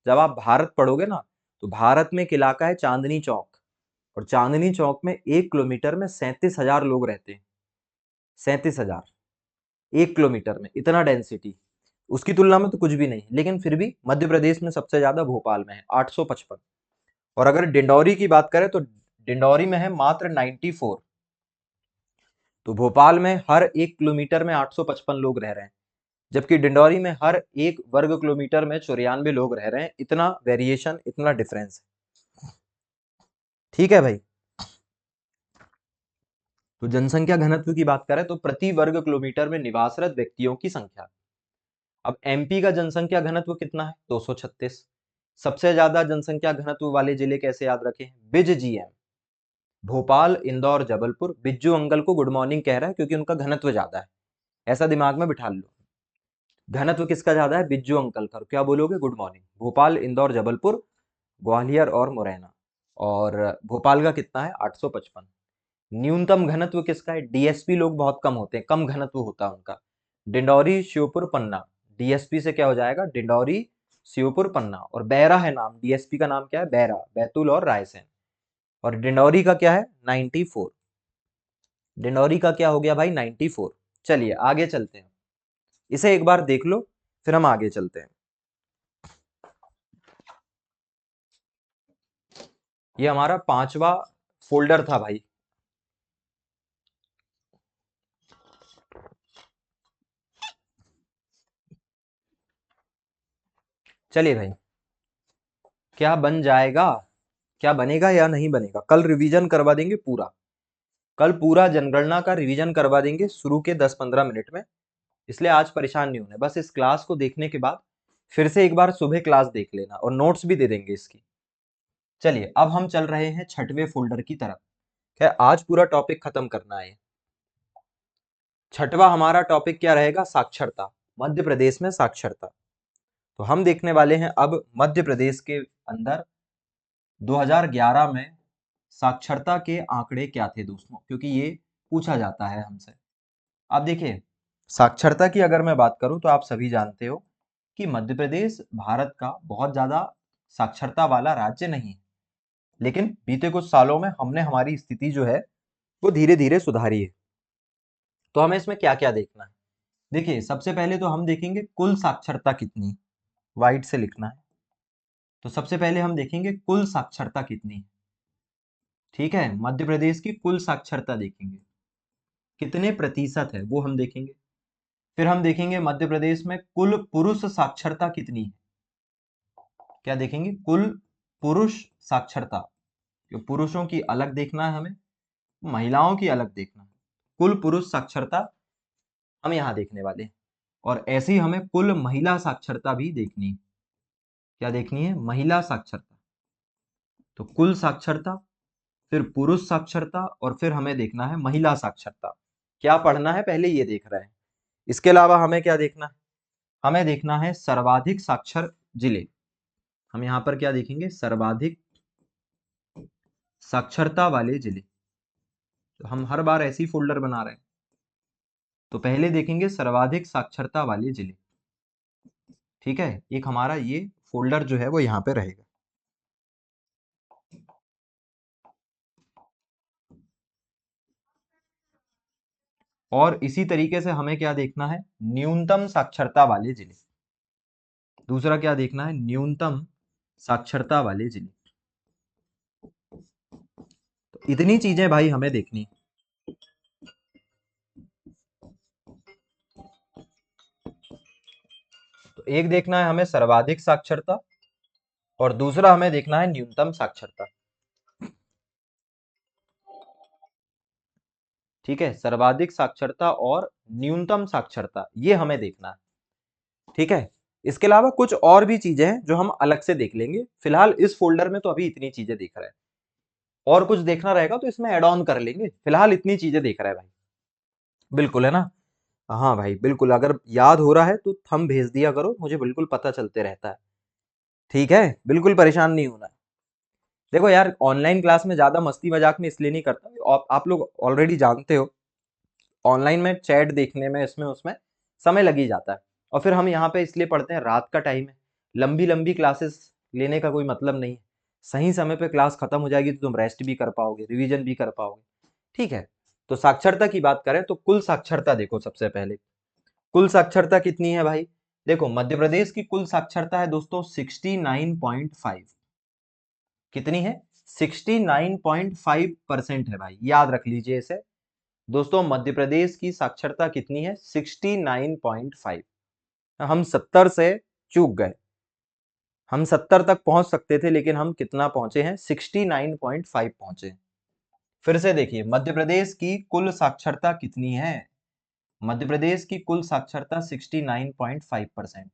जब आप भारत पढ़ोगे ना, तो भारत में एक इलाका है चांदनी चौक, और चांदनी चौक में 1 किलोमीटर में 37,000 लोग रहते हैं। 37,000 1 किलोमीटर में, इतना डेंसिटी। उसकी तुलना में तो कुछ भी नहीं, लेकिन फिर भी मध्य प्रदेश में सबसे ज्यादा भोपाल में है 855। और अगर डिंडौरी की बात करें तो डिंडौरी में है मात्र 94। तो भोपाल में हर 1 किलोमीटर में 855 लोग रह रहे हैं, जबकि डिंडौरी में हर 1 वर्ग किलोमीटर में 94 लोग रह रहे हैं। इतना वेरिएशन, इतना डिफरेंस है। ठीक है भाई, तो जनसंख्या घनत्व की बात करें तो प्रति वर्ग किलोमीटर में निवासरत व्यक्तियों की संख्या। अब एमपी का जनसंख्या घनत्व कितना है? 236। सबसे ज्यादा जनसंख्या घनत्व वाले जिले कैसे याद रखें? बिज, जीएम। भोपाल, इंदौर, जबलपुर। बिज्जू अंकल को गुड मॉर्निंग कह रहा है क्योंकि उनका घनत्व ज्यादा है, ऐसा दिमाग में बिठा लो। घनत्व किसका ज्यादा है? बिज्जू अंकल का। क्या बोलोगे? Good morning. भोपाल, इंदौर, जबलपुर, ग्वालियर और मुरैना। और भोपाल का कितना है? 855। न्यूनतम घनत्व किसका है? डीएसपी लोग बहुत कम होते हैं, कम घनत्व होता है उनका। डिंडौरी, श्योपुर, पन्ना। डीएसपी से क्या हो जाएगा? डिंडौरी, श्योपुर, पन्ना। और बैरा है नाम, डीएसपी का नाम क्या है? बैरा, बैतूल और रायसेन। और डिंडौरी का क्या है? 94। डिंडौरी का क्या हो गया भाई? 94। चलिए आगे चलते हैं, इसे एक बार देख लो, फिर हम आगे चलते हैं। ये हमारा 5वां फोल्डर था भाई। चलिए भाई, क्या बन जाएगा, क्या बनेगा या नहीं बनेगा? कल रिवीजन करवा देंगे पूरा, कल पूरा जनगणना का रिवीजन करवा देंगे शुरू के 10-15 मिनट में। इसलिए आज परेशान नहीं होने, बस इस क्लास को देखने के बाद फिर से एक बार सुबह क्लास देख लेना, और नोट्स भी दे देंगे इसकी। चलिए अब हम चल रहे हैं 6वें फोल्डर की तरफ। क्या आज पूरा टॉपिक खत्म करना है? 6वां हमारा टॉपिक क्या रहेगा? साक्षरता। मध्य प्रदेश में साक्षरता। तो हम देखने वाले हैं अब मध्य प्रदेश के अंदर 2011 में साक्षरता के आंकड़े क्या थे दोस्तों, क्योंकि ये पूछा जाता है हमसे। आप देखिए, साक्षरता की अगर मैं बात करूं तो आप सभी जानते हो कि मध्य प्रदेश भारत का बहुत ज्यादा साक्षरता वाला राज्य नहीं है, लेकिन बीते कुछ सालों में हमने हमारी स्थिति जो है वो धीरे धीरे सुधारी है। तो हमें इसमें क्या क्या देखना है? देखिए, सबसे पहले तो हम देखेंगे कुल साक्षरता कितनी, वाइट से लिखना है। तो सबसे पहले हम देखेंगे कुल साक्षरता कितनी है। ठीक है, मध्य प्रदेश की कुल साक्षरता देखेंगे, कितने प्रतिशत है वो हम देखेंगे। फिर हम देखेंगे मध्य प्रदेश में कुल पुरुष साक्षरता कितनी है। क्या देखेंगे? कुल पुरुष साक्षरता। तो पुरुषों की अलग देखना है हमें, महिलाओं की अलग देखना है। कुल पुरुष साक्षरता हम यहाँ देखने वाले हैं। और ऐसे ही हमें कुल महिला साक्षरता भी देखनी है। क्या देखनी है? महिला साक्षरता। तो कुल साक्षरता, फिर पुरुष साक्षरता, और फिर हमें देखना है महिला साक्षरता। क्या पढ़ना है पहले ये देख रहे हैं। इसके अलावा हमें क्या देखना है? हमें देखना है सर्वाधिक साक्षर जिले। हम यहाँ पर क्या देखेंगे? सर्वाधिक साक्षरता वाले जिले। तो हम हर बार ऐसी फोल्डर बना रहे हैं। तो पहले देखेंगे सर्वाधिक साक्षरता वाले जिले। ठीक है, एक हमारा ये फोल्डर जो है वो यहाँ पे रहेगा। और इसी तरीके से हमें क्या देखना है? न्यूनतम साक्षरता वाले जिले। दूसरा क्या देखना है? न्यूनतम साक्षरता वाले जिले। तो इतनी चीजें भाई हमें देखनी है। तो एक देखना है हमें सर्वाधिक साक्षरता, और दूसरा हमें देखना है न्यूनतम साक्षरता। ठीक है, सर्वाधिक साक्षरता और न्यूनतम साक्षरता, ये हमें देखना है। ठीक है, इसके अलावा कुछ और भी चीजें हैं जो हम अलग से देख लेंगे। फिलहाल इस फोल्डर में तो अभी इतनी चीजें देख रहे हैं, और कुछ देखना रहेगा तो इसमें ऐड ऑन कर लेंगे। फिलहाल इतनी चीजें देख रहे हैं भाई, बिल्कुल है ना? हाँ भाई बिल्कुल, अगर याद हो रहा है तो थंब भेज दिया करो, मुझे बिल्कुल पता चलते रहता है। ठीक है, बिल्कुल परेशान नहीं होना है। देखो यार, ऑनलाइन क्लास में ज्यादा मस्ती मजाक में इसलिए नहीं करता, आप लोग ऑलरेडी जानते हो, ऑनलाइन में चैट देखने में इसमें उसमें समय लग ही जाता है। और फिर हम यहाँ पे इसलिए पढ़ते हैं, रात का टाइम है, लंबी लंबी क्लासेस लेने का कोई मतलब नहीं है। सही समय पे क्लास खत्म हो जाएगी तो तुम रेस्ट भी कर पाओगे, रिवीजन भी कर पाओगे। ठीक है, तो साक्षरता की बात करें तो कुल साक्षरता देखो। सबसे पहले कुल साक्षरता कितनी है भाई? देखो, मध्य प्रदेश की कुल साक्षरता है दोस्तों 69.5। कितनी है? 69.5% है भाई, याद रख लीजिए इसे। दोस्तों, मध्य प्रदेश की साक्षरता कितनी है? 69.5। हम 70 से चूक गए, हम 70 तक पहुंच सकते थे, लेकिन हम कितना पहुंचे हैं? 69.5 पहुंचे। फिर से देखिए, मध्य प्रदेश की कुल साक्षरता कितनी है? मध्य प्रदेश की कुल साक्षरता 69.5%।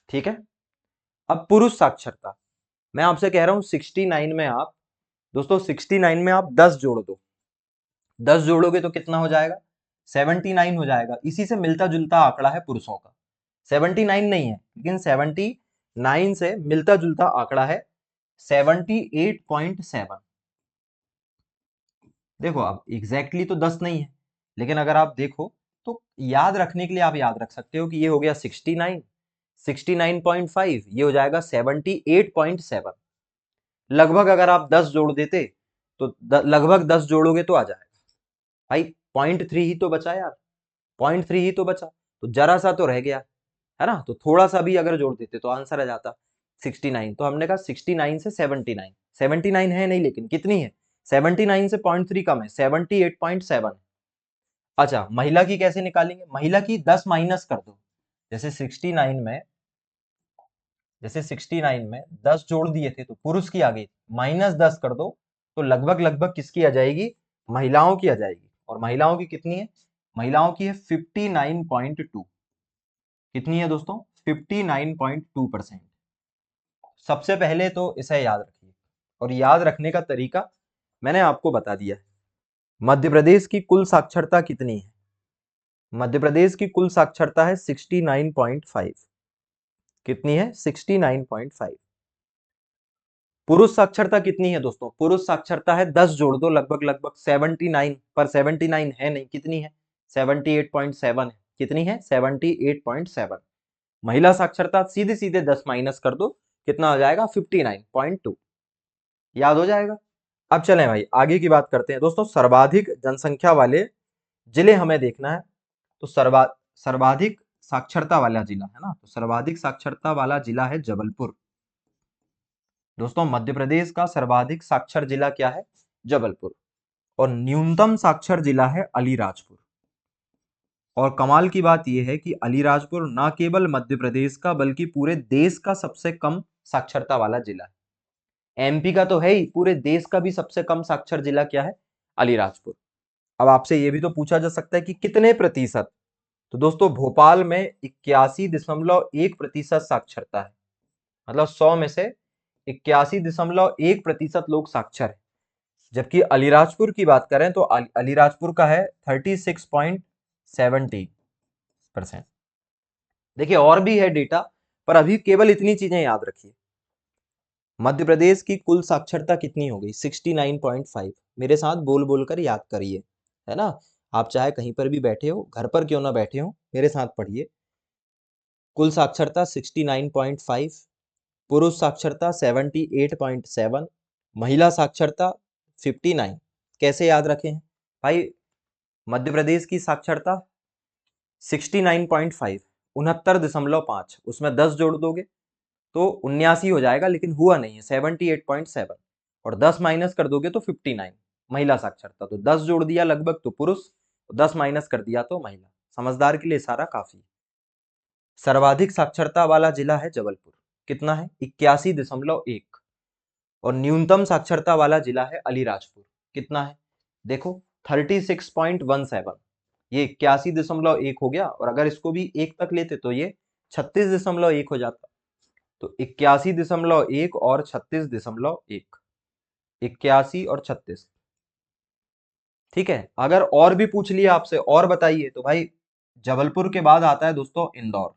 ठीक है, अब पुरुष साक्षरता, मैं आपसे कह रहा हूं 69 में आप दोस्तों 69 में आप 10 जोड़ दो, 10 जोड़ोगे तो कितना हो जाएगा, 79 हो जाएगा। इसी से मिलता जुलता आंकड़ा है पुरुषों का, 79 नहीं है, लेकिन 79 से मिलता जुलता आंकड़ा है 78.7। देखो अब एग्जैक्टली तो 10 नहीं है, लेकिन अगर आप देखो तो याद रखने के लिए आप याद रख सकते हो कि ये हो गया 69, 69.5, ये हो जाएगा 78.7। लगभग अगर आप 10 जोड़ देते तो लगभग 10 जोड़ोगे तो आ जाएगा। भाई 0.3 ही तो बचा यार, 0.3 ही तो बचा, तो जरा सा तो रह गया है ना, तो थोड़ा सा भी अगर जोड़ देते तो आंसर आ जाता 69। तो हमने कहा 69 से 79, 79 है नहीं, लेकिन कितनी है, 79 से 0.3 कम है, 78.7। अच्छा महिला की कैसे निकालेंगे, महिला की 10 माइनस कर दो, जैसे 69 में, जैसे 69 में 10 जोड़ दिए थे तो पुरुष की आ गई, माइनस 10 कर दो तो लगभग लगभग किसकी आ जाएगी, महिलाओं की आ जाएगी। और महिलाओं की कितनी है, महिलाओं की है 59.2। कितनी है दोस्तों, 59.2%। सबसे पहले तो इसे याद रखिए, और याद रखने का तरीका मैंने आपको बता दिया है। मध्य प्रदेश की कुल साक्षरता कितनी है, मध्य प्रदेश की कुल साक्षरता है 69.5। कितनी है, 69.5। पुरुष साक्षरता कितनी है दोस्तों, पुरुष साक्षरता है 10 जोड़ दो लगभग लगभग 79, पर 79 है नहीं, कितनी है, 78.7 है। कितनी है, 78.7। महिला साक्षरता सीधे सीधे 10 माइनस कर दो, कितना हो जाएगा, 59.2। याद हो जाएगा। अब चलें भाई आगे की बात करते हैं दोस्तों, सर्वाधिक जनसंख्या वाले जिले हमें देखना है। तो सर्वाधिक साक्षरता वाला जिला है ना, तो सर्वाधिक साक्षरता वाला जिला है जबलपुर। दोस्तों मध्य प्रदेश का सर्वाधिक साक्षर जिला क्या है, जबलपुर। और न्यूनतम साक्षर जिला है अलीराजपुर। और कमाल की बात यह है कि अलीराजपुर न केवल मध्य प्रदेश का बल्कि पूरे देश का सबसे कम साक्षरता वाला जिला है। एमपी का तो है ही, पूरे देश का भी सबसे कम साक्षर जिला क्या है, अलीराजपुर। अब आपसे यह भी तो पूछा जा सकता है कि कितने प्रतिशत, तो दोस्तों भोपाल में 81.1% साक्षरता है, मतलब 100 में से 81.1% लोग साक्षर है। जबकि अलीराजपुर की बात करें तो अलीराजपुर का है 36.70%। देखिए और भी है डेटा, पर अभी केवल इतनी चीजें याद रखिए। मध्य प्रदेश की कुल साक्षरता कितनी हो गई, 69.5। मेरे साथ बोल बोलकर याद करिए, है ना। आप चाहे कहीं पर भी बैठे हो, घर पर क्यों ना बैठे हो, मेरे साथ पढ़िए। कुल साक्षरता 69.5, पुरुष साक्षरता 78.7, महिला साक्षरता 59। कैसे याद रखें भाई, मध्य प्रदेश की साक्षरता 69.5, 69.5, उसमें 10 जोड़ दोगे तो 79 हो जाएगा, लेकिन हुआ नहीं है, 78.7। और 10 माइनस कर दोगे तो 59। महिला साक्षरता तो 10 जोड़ दिया लगभग तो पुरुष, 10 माइनस कर दिया तो महिला। समझदार के लिए सारा काफी है। सर्वाधिक साक्षरता वाला जिला है जबलपुर, कितना है, 81.1। और न्यूनतम साक्षरता वाला जिला है अलीराजपुर, कितना है, देखो 36.17। ये 81.1 हो गया, और अगर इसको भी 1 तक लेते तो ये 36.1 हो जाता। तो 81.1 और 36.1, 81 और 36। ठीक है, अगर और भी पूछ लिया आपसे और बताइए तो भाई जबलपुर के बाद आता है दोस्तों इंदौर।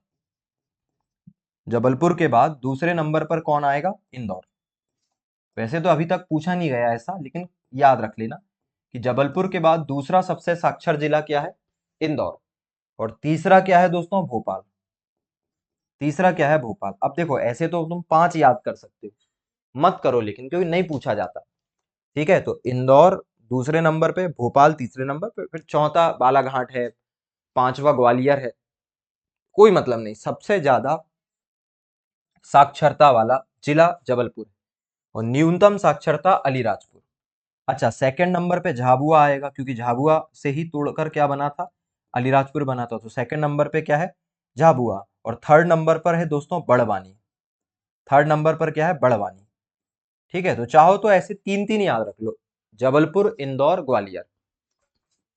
जबलपुर के बाद दूसरे नंबर पर कौन आएगा, इंदौर। वैसे तो अभी तक पूछा नहीं गया ऐसा, लेकिन याद रख लेना कि जबलपुर के बाद दूसरा सबसे साक्षर जिला क्या है, इंदौर। और तीसरा क्या है दोस्तों, भोपाल। तीसरा क्या है, भोपाल। अब देखो ऐसे तो तुम 5 याद कर सकते हो, मत करो लेकिन, क्योंकि नहीं पूछा जाता। ठीक है, तो इंदौर दूसरे नंबर पे, भोपाल तीसरे नंबर पे, फिर चौथा बालाघाट है, पांचवा ग्वालियर है। कोई मतलब नहीं, सबसे ज्यादा साक्षरता वाला जिला जबलपुर और न्यूनतम साक्षरता अलीराजपुर। अच्छा सेकंड नंबर पे झाबुआ आएगा, क्योंकि झाबुआ से ही तोड़कर क्या बना था, अलीराजपुर बना था। तो सेकंड नंबर पे क्या है, झाबुआ। और थर्ड नंबर पर है दोस्तों बड़वानी। थर्ड नंबर पर क्या है, बड़वानी। ठीक है, तो चाहो तो ऐसे 3-3 याद रख लो, जबलपुर इंदौर ग्वालियर।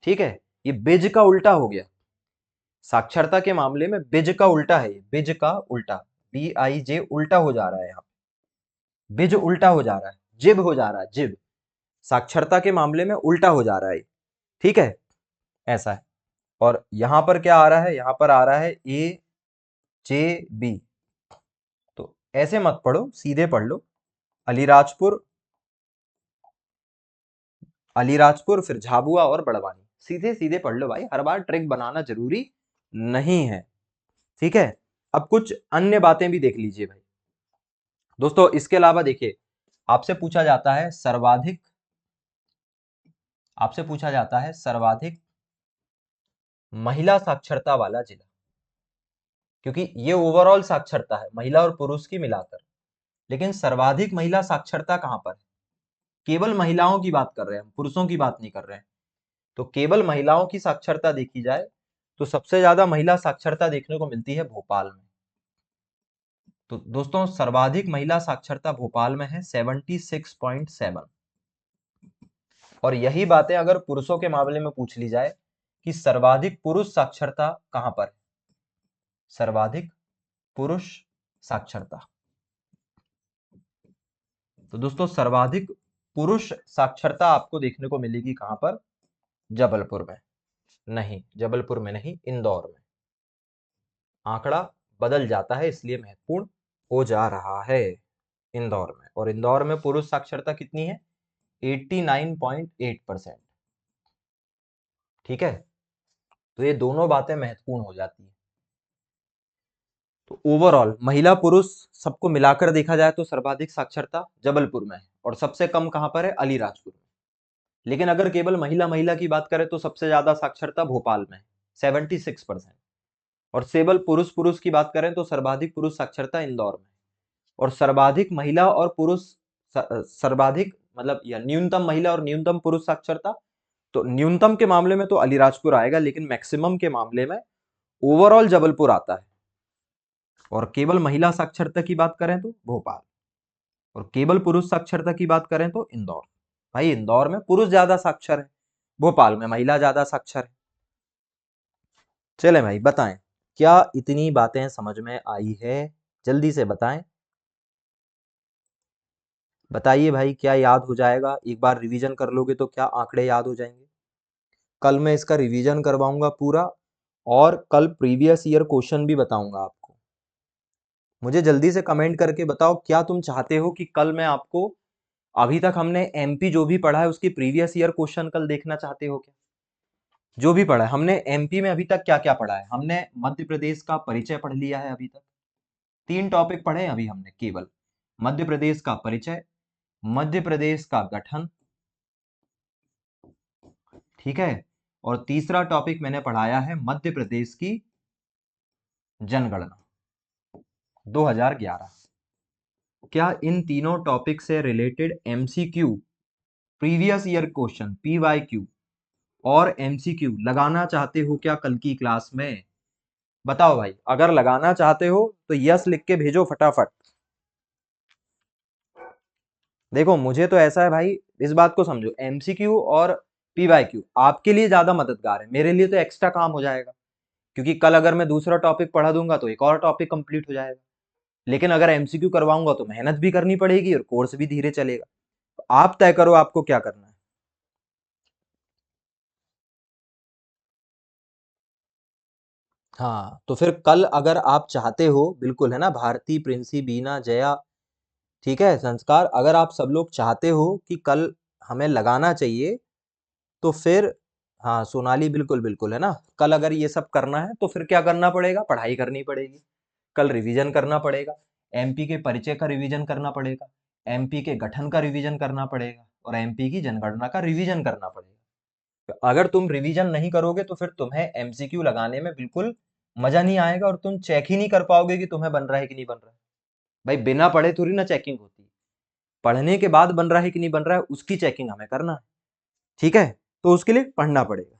ठीक है, ये बिज का उल्टा हो गया, साक्षरता के मामले में बिज का उल्टा है, बिज का उल्टा, BIJ उल्टा हो जा रहा है यहाँ, बिज उल्टा हो जा रहा है, जिब हो जा रहा है, जिब। साक्षरता के मामले में उल्टा हो जा रहा है, ठीक है, ऐसा है। और यहां पर क्या आ रहा है, यहां पर आ रहा है AJB। तो ऐसे मत पढ़ो, सीधे पढ़ लो, अलीराजपुर, अलीराजपुर, फिर झाबुआ और बड़वानी, सीधे सीधे पढ़ लो भाई, हर बार ट्रिक बनाना जरूरी नहीं है, ठीक है। अब कुछ अन्य बातें भी देख लीजिए भाई दोस्तों। इसके अलावा देखिए, आपसे पूछा जाता है सर्वाधिक, आपसे पूछा जाता है सर्वाधिक महिला साक्षरता वाला जिला, क्योंकि ये ओवरऑल साक्षरता है महिला और पुरुष की मिलाकर, लेकिन सर्वाधिक महिला साक्षरता कहां पर है? केवल महिलाओं की बात कर रहे हैं हम, पुरुषों की बात नहीं कर रहे हैं। तो केवल महिलाओं की साक्षरता देखी जाए तो सबसे ज्यादा महिला साक्षरता देखने को मिलती है भोपाल में। तो दोस्तों सर्वाधिक महिला साक्षरता भोपाल में है 76.7। और यही बातें अगर पुरुषों के मामले में पूछ ली जाए कि सर्वाधिक पुरुष साक्षरता कहां पर है, सर्वाधिक पुरुष साक्षरता, तो दोस्तों सर्वाधिक पुरुष साक्षरता आपको देखने को मिलेगी कहां पर? जबलपुर में। नहीं, जबलपुर में नहीं, इंदौर में। आंकड़ा बदल जाता है इसलिए महत्वपूर्ण हो जा रहा है इंदौर में। और इंदौर में पुरुष साक्षरता कितनी है? 89.8%, ठीक है। तो ये दोनों बातें महत्वपूर्ण हो जाती है। तो ओवरऑल महिला पुरुष सबको मिलाकर देखा जाए तो सर्वाधिक साक्षरता जबलपुर में है, और सबसे कम कहां पर है? अलीराजपुर में। लेकिन अगर केवल महिला महिला की बात करें तो सबसे ज्यादा साक्षरता भोपाल में है 76%। और केवल पुरुष पुरुष की बात करें तो सर्वाधिक पुरुष साक्षरता इंदौर में। और सर्वाधिक महिला और पुरुष, सर्वाधिक मतलब या न्यूनतम महिला और न्यूनतम पुरुष साक्षरता, तो न्यूनतम के मामले में तो अलीराजपुर आएगा, लेकिन मैक्सिमम के मामले में ओवरऑल जबलपुर आता है। और केवल महिला साक्षरता की बात करें तो भोपाल, और केवल पुरुष साक्षरता की बात करें तो इंदौर। भाई इंदौर में पुरुष ज्यादा साक्षर है, भोपाल में महिला ज्यादा साक्षर है। चले भाई बताएं, क्या इतनी बातें समझ में आई है? जल्दी से बताएं, बताइए भाई, क्या याद हो जाएगा? एक बार रिवीजन कर लोगे तो क्या आंकड़े याद हो जाएंगे? कल मैं इसका रिवीजन करवाऊंगा पूरा, और कल प्रीवियस ईयर क्वेश्चन भी बताऊंगा आपको। मुझे जल्दी से कमेंट करके बताओ, क्या तुम चाहते हो कि कल मैं आपको, अभी तक हमने एमपी जो भी पढ़ा है उसकी प्रीवियस ईयर क्वेश्चन कल देखना चाहते हो क्या? जो भी पढ़ा है हमने एमपी में, अभी तक क्या क्या पढ़ा है हमने? मध्य प्रदेश का परिचय पढ़ लिया है, अभी तक 3 टॉपिक पढ़े हैं अभी हमने केवल। मध्य प्रदेश का परिचय, मध्य प्रदेश का गठन, ठीक है, और तीसरा टॉपिक मैंने पढ़ाया है मध्य प्रदेश की जनगणना 2011। क्या इन तीनों टॉपिक से related MCQ, previous year question, PYQ और एमसीक्यू लगाना चाहते हो क्या कल की क्लास में? बताओ भाई, अगर लगाना चाहते हो तो यस लिख के भेजो फटाफट। देखो मुझे तो ऐसा है भाई, इस बात को समझो, एमसीक्यू और पीवाईक्यू आपके लिए ज्यादा मददगार है, मेरे लिए तो एक्स्ट्रा काम हो जाएगा, क्योंकि कल अगर मैं दूसरा टॉपिक पढ़ा दूंगा तो एक और टॉपिक कंप्लीट हो जाएगा। लेकिन अगर एमसीक्यू करवाऊंगा तो मेहनत भी करनी पड़ेगी और कोर्स भी धीरे चलेगा। तो आप तय करो आपको क्या करना है। हाँ तो फिर कल अगर आप चाहते हो, बिल्कुल है ना, भारती, प्रिंसी, बीना, जया, ठीक है, संस्कार, अगर आप सब लोग चाहते हो कि कल हमें लगाना चाहिए तो फिर, हाँ सोनाली, बिल्कुल बिल्कुल है ना, कल अगर ये सब करना है तो फिर क्या करना पड़ेगा? पढ़ाई करनी पड़ेगी, कल रिवीजन करना पड़ेगा, एमपी के परिचय का रिवीजन करना पड़ेगा, एमपी के गठन का रिवीजन करना पड़ेगा, और एमपी की जनगणना का रिवीजन करना पड़ेगा। तो अगर तुम रिवीजन नहीं करोगे तो फिर तुम्हें एमसीक्यू लगाने में बिल्कुल मजा नहीं आएगा, और तुम चेक ही नहीं कर पाओगे कि तुम्हें बन रहा है कि नहीं बन रहा है। भाई बिना पढ़े थोड़ी ना चेकिंग होती है, पढ़ने के बाद बन रहा है कि नहीं बन रहा है उसकी चेकिंग हमें करना है, ठीक है। तो उसके लिए पढ़ना पड़ेगा।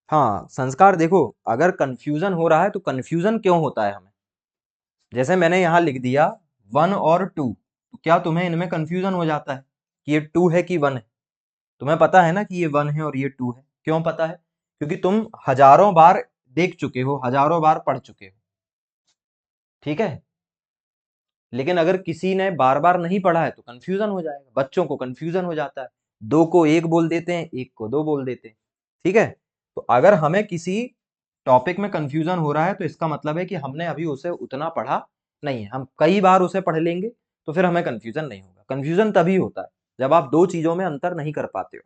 हाँ संस्कार, देखो अगर कंफ्यूजन हो रहा है तो कंफ्यूजन क्यों होता है हमें? जैसे मैंने यहां लिख दिया 1 और 2, तो क्या तुम्हें इनमें कंफ्यूजन हो जाता है कि ये 2 है कि 1 है? तुम्हें पता है ना कि ये 1 है और ये 2 है। क्यों पता है? क्योंकि तुम हजारों बार देख चुके हो, हजारों बार पढ़ चुके हो, ठीक है। लेकिन अगर किसी ने बार बार नहीं पढ़ा है तो कंफ्यूजन हो जाएगा, बच्चों को कंफ्यूजन हो जाता है, दो को एक बोल देते हैं, एक को दो बोल देते हैं। ठीक है, तो अगर हमें किसी टॉपिक में कंफ्यूजन हो रहा है तो इसका मतलब है कि हमने अभी उसे उतना पढ़ा नहीं है। हम कई बार उसे पढ़ लेंगे तो फिर हमें कंफ्यूजन नहीं होगा। कंफ्यूजन तभी होता है जब आप दो चीजों में अंतर नहीं कर पाते हो।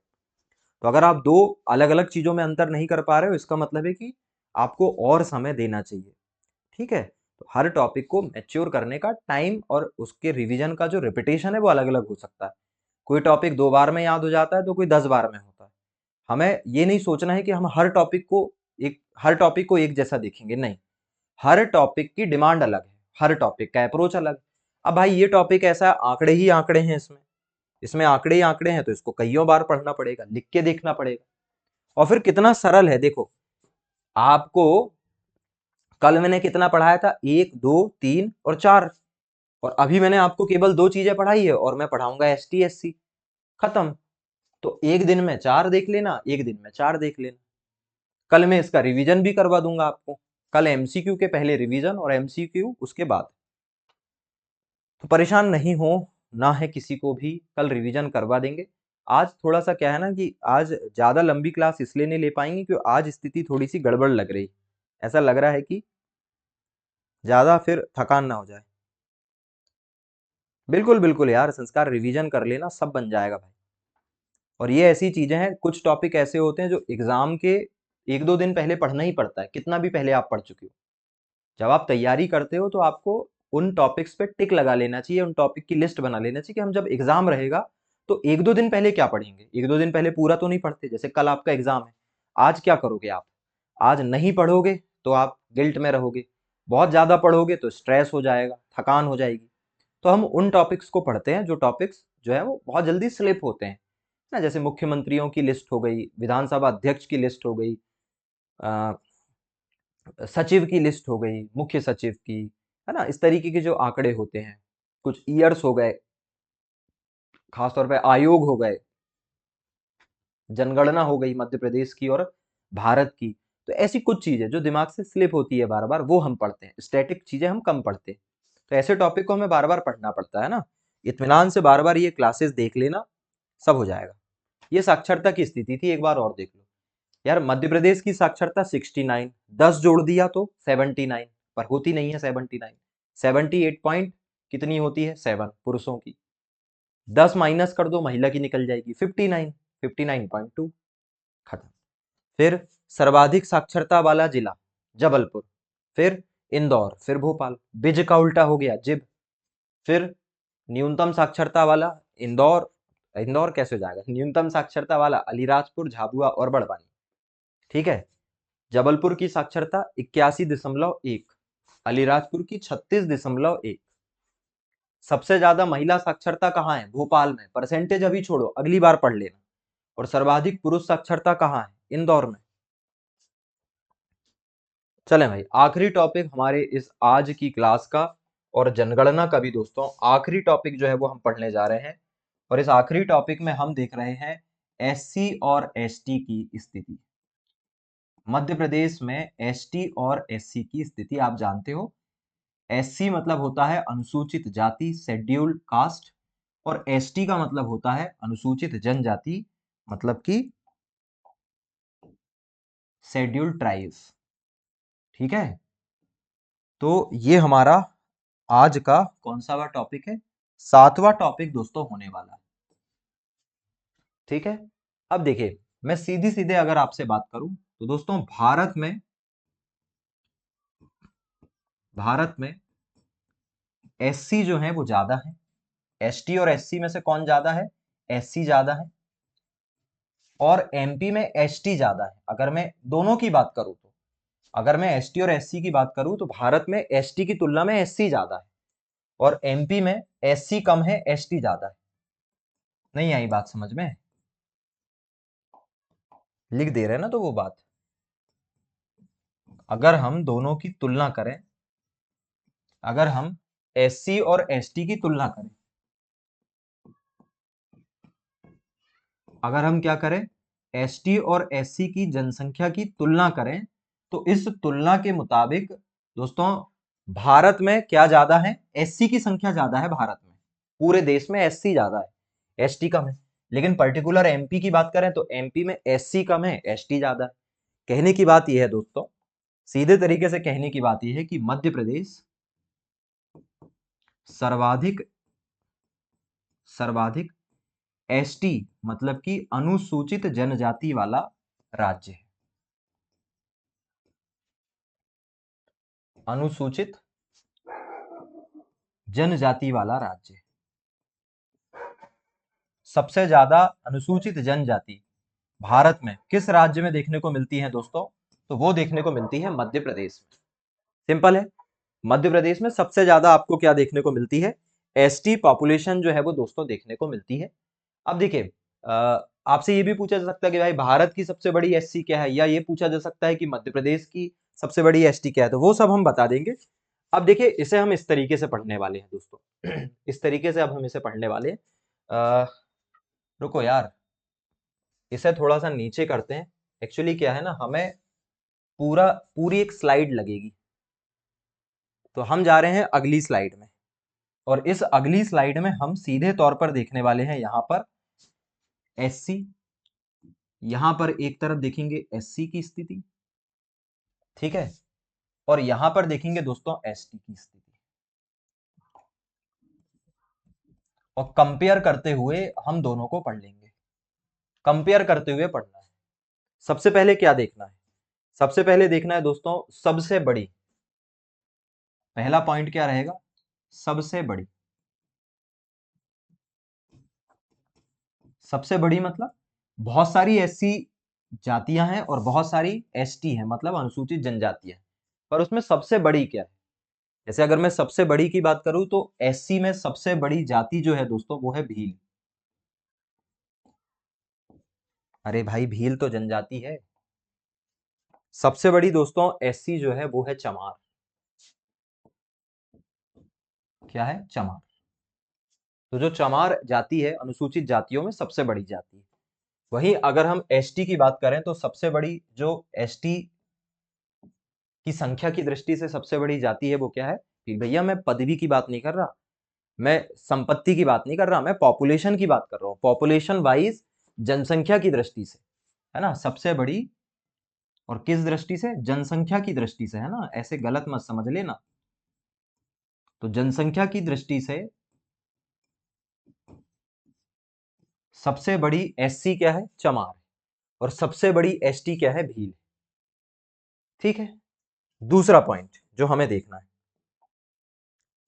तो अगर आप दो अलग अलग चीजों में अंतर नहीं कर पा रहे हो, इसका मतलब है कि आपको और समय देना चाहिए। ठीक है, तो हर टॉपिक को मैच्योर करने का टाइम और उसके रिवीजन का जो रिपीटेशन है वो अलग अलग हो सकता है। कोई टॉपिक 2 बार में याद हो जाता है तो कोई 10 बार में होता है। हमें ये नहीं सोचना है कि हम हर टॉपिक को एक जैसा देखेंगे, नहीं। हर टॉपिक की डिमांड अलग है, हर टॉपिक का अप्रोच अलग। अब भाई ये टॉपिक ऐसा है, आंकड़े ही आंकड़े हैं, इसमें इसमें आंकड़े ही आंकड़े हैं, तो इसको कईयों बार पढ़ना पड़ेगा, लिख के देखना पड़ेगा। और फिर कितना सरल है, देखो आपको कल मैंने कितना पढ़ाया था, 1 2 3 और 4, और अभी मैंने आपको केवल 2 चीजें पढ़ाई है और मैं पढ़ाऊंगा ST SC, खत्म। तो एक दिन में 4 देख लेना, एक दिन में 4 देख लेना। कल मैं इसका रिवीजन भी करवा दूंगा आपको, कल MCQ के पहले रिवीजन और MCQ उसके बाद। तो परेशान नहीं हो, ना है किसी को भी, कल रिवीजन करवा देंगे। आज थोड़ा सा क्या है ना कि आज ज्यादा लंबी क्लास इसलिए नहीं ले पाएंगे क्योंकि आज स्थिति थोड़ी सी गड़बड़ लग रही, ऐसा लग रहा है कि ज्यादा फिर थकान ना हो जाए। बिल्कुल बिल्कुल यार, संस्कार रिवीजन कर लेना, सब बन जाएगा भाई। और ये ऐसी चीजें हैं, कुछ टॉपिक ऐसे होते हैं जो एग्जाम के 1 2 दिन पहले पढ़ना ही पड़ता है, कितना भी पहले आप पढ़ चुके हो। जब आप तैयारी करते हो तो आपको उन टॉपिक्स पे टिक लगा लेना चाहिए, उन टॉपिक की लिस्ट बना लेना चाहिए कि हम जब एग्जाम रहेगा तो 1 2 दिन पहले क्या पढ़ेंगे। 1 2 दिन पहले पूरा तो नहीं पढ़ते, जैसे कल आपका एग्जाम है, आज क्या करोगे आप, आज नहीं पढ़ोगे तो आप गिल्ट में रहोगे, बहुत ज्यादा पढ़ोगे तो स्ट्रेस हो जाएगा, थकान हो जाएगी। तो हम उन टॉपिक्स को पढ़ते हैं जो टॉपिक्स जो है वो बहुत जल्दी स्लिप होते हैं ना, जैसे मुख्यमंत्रियों की लिस्ट हो गई, विधानसभा अध्यक्ष की लिस्ट हो गई, सचिव की लिस्ट हो गई, मुख्य सचिव की, है ना, इस तरीके के जो आंकड़े होते हैं, कुछ ईयर्स हो गए, खासतौर पे आयोग हो गए, जनगणना हो गई मध्य प्रदेश की और भारत की। तो ऐसी कुछ चीजें जो दिमाग से स्लिप होती है बार बार, वो हम पढ़ते हैं, स्टैटिक चीजें हम कम पढ़ते हैं। तो ऐसे टॉपिक को हमें बार बार पढ़ना पड़ता है ना, इत्मीनान से बार बार ये क्लासेस देख लेना, सब हो जाएगा। ये साक्षरता की स्थिति थी, एक बार और देख लो यार। मध्य प्रदेश की साक्षरता 69, 10 जोड़ दिया तो 79, पर होती नहीं है 79। 78 पॉइंट कितनी होती है, 7 पुरुषों की। 10 माइनस कर दो, महिला की निकल जाएगी 59, 59.2, खत्म। फिर सर्वाधिक साक्षरता वाला जिला जबलपुर, फिर इंदौर, फिर भोपाल, बिज का उल्टा हो गया जिब। फिर न्यूनतम साक्षरता वाला इंदौर, इंदौर कैसे हो जाएगा, न्यूनतम साक्षरता वाला अलीराजपुर, झाबुआ और बड़वानी। ठीक है, जबलपुर की साक्षरता 81.1, अलीराजपुर की 36.1। सबसे ज्यादा महिला साक्षरता कहाँ है, भोपाल में, परसेंटेज अभी छोड़ो, अगली बार पढ़ लेना। और सर्वाधिक पुरुष साक्षरता कहाँ है, इंदौर में। चले भाई, आखिरी टॉपिक हमारे इस आज की क्लास का और जनगणना का भी दोस्तों, आखिरी टॉपिक जो है वो हम पढ़ने जा रहे हैं। और इस आखिरी टॉपिक में हम देख रहे हैं SC और ST की स्थिति। मध्य प्रदेश में ST और SC की स्थिति आप जानते हो। SC मतलब होता है अनुसूचित जाति, शेड्यूल्ड कास्ट, और ST का मतलब होता है अनुसूचित जनजाति, मतलब कि शेड्यूल्ड ट्राइब्स। ठीक है, तो ये हमारा आज का कौन सा टॉपिक है, 7वां टॉपिक दोस्तों होने वाला है। ठीक है, अब देखिए, मैं सीधी सीधे अगर आपसे बात करूं तो दोस्तों, भारत में SC जो है वो ज्यादा है। ST और SC में से कौन ज्यादा है, SC ज्यादा है। और MP में ST ज्यादा है। अगर मैं दोनों की बात करूं तो, अगर मैं ST और SC की बात करूं तो भारत में ST की तुलना में SC ज्यादा है, और MP में SC कम है, ST ज्यादा है। नहीं आई बात समझ में, लिख दे रहे हैं ना तो वो बात। अगर हम दोनों की तुलना करें, अगर हम SC और ST की तुलना करें, अगर हम क्या करें, ST और SC की जनसंख्या की तुलना करें, तो इस तुलना के मुताबिक दोस्तों भारत में क्या ज्यादा है? एससी की संख्या ज्यादा है भारत में। पूरे देश में एससी ज्यादा है, एसटी कम है। लेकिन पर्टिकुलर एमपी की बात करें तो एमपी में एससी कम है, एसटी ज्यादा है। कहने की बात यह है दोस्तों, सीधे तरीके से कहने की बात यह है कि मध्य प्रदेश सर्वाधिक सर्वाधिक एसटी मतलब कि अनुसूचित जनजाति वाला राज्य है। अनुसूचित जनजाति वाला राज्य। सबसे ज्यादा अनुसूचित जनजाति भारत में किस राज्य में देखने को मिलती है दोस्तों? तो वो देखने को मिलती है मध्य प्रदेश में। सिंपल है, मध्य प्रदेश में सबसे ज्यादा आपको क्या देखने को मिलती है? एसटी पॉपुलेशन जो है वो दोस्तों देखने को मिलती है। अब देखिए, आपसे ये भी पूछा जा सकता है कि भाई भारत की सबसे बड़ी एससी क्या है, या ये पूछा जा सकता है कि मध्य प्रदेश की सबसे बड़ी एसटी क्या है, तो वो सब हम बता देंगे। अब देखिए, इसे हम इस तरीके से पढ़ने वाले हैं दोस्तों। इस तरीके से अब हम इसे पढ़ने वाले हैं। रुको यार, इसे थोड़ा सा नीचे करते हैं। एक्चुअली क्या है ना, हमें पूरी एक स्लाइड लगेगी, तो हम जा रहे हैं अगली स्लाइड में। और इस अगली स्लाइड में हम सीधे तौर पर देखने वाले हैं यहां पर एससी, यहां पर एक तरफ देखेंगे एससी की स्थिति, ठीक है, और यहां पर देखेंगे दोस्तों एसटी की स्थिति। और कंपेयर करते हुए हम दोनों को पढ़ लेंगे। कंपेयर करते हुए पढ़ना है। सबसे पहले क्या देखना है? सबसे पहले देखना है दोस्तों सबसे बड़ी। पहला पॉइंट क्या रहेगा? सबसे बड़ी। सबसे बड़ी मतलब बहुत सारी एससी जातियां हैं और बहुत सारी एसटी हैं, मतलब अनुसूचित जनजातियां हैं, पर उसमें सबसे बड़ी क्या है? जैसे अगर मैं सबसे बड़ी की बात करूं तो एससी में सबसे बड़ी जाति जो है दोस्तों वो है भील। अरे भाई, भील तो जनजाति है। सबसे बड़ी दोस्तों एससी जो है वो है चमार। क्या है? चमार। तो जो चमार जाति है अनुसूचित जातियों में सबसे बड़ी जाति है। वहीं अगर हम एसटी की बात करें तो सबसे बड़ी जो एसटी की संख्या की दृष्टि से सबसे बड़ी जाति है वो क्या है? फिर भैया मैं पदवी की बात नहीं कर रहा, मैं संपत्ति की बात नहीं कर रहा, मैं पॉपुलेशन की बात कर रहा हूं। पॉपुलेशन वाइज, जनसंख्या की दृष्टि से, है ना, सबसे बड़ी। और किस दृष्टि से? जनसंख्या की दृष्टि से, है ना, ऐसे गलत मत समझ लेना। तो जनसंख्या की दृष्टि से सबसे बड़ी एससी क्या है? चमार। और सबसे बड़ी एसटी क्या है? भील। ठीक है। दूसरा पॉइंट जो हमें देखना है,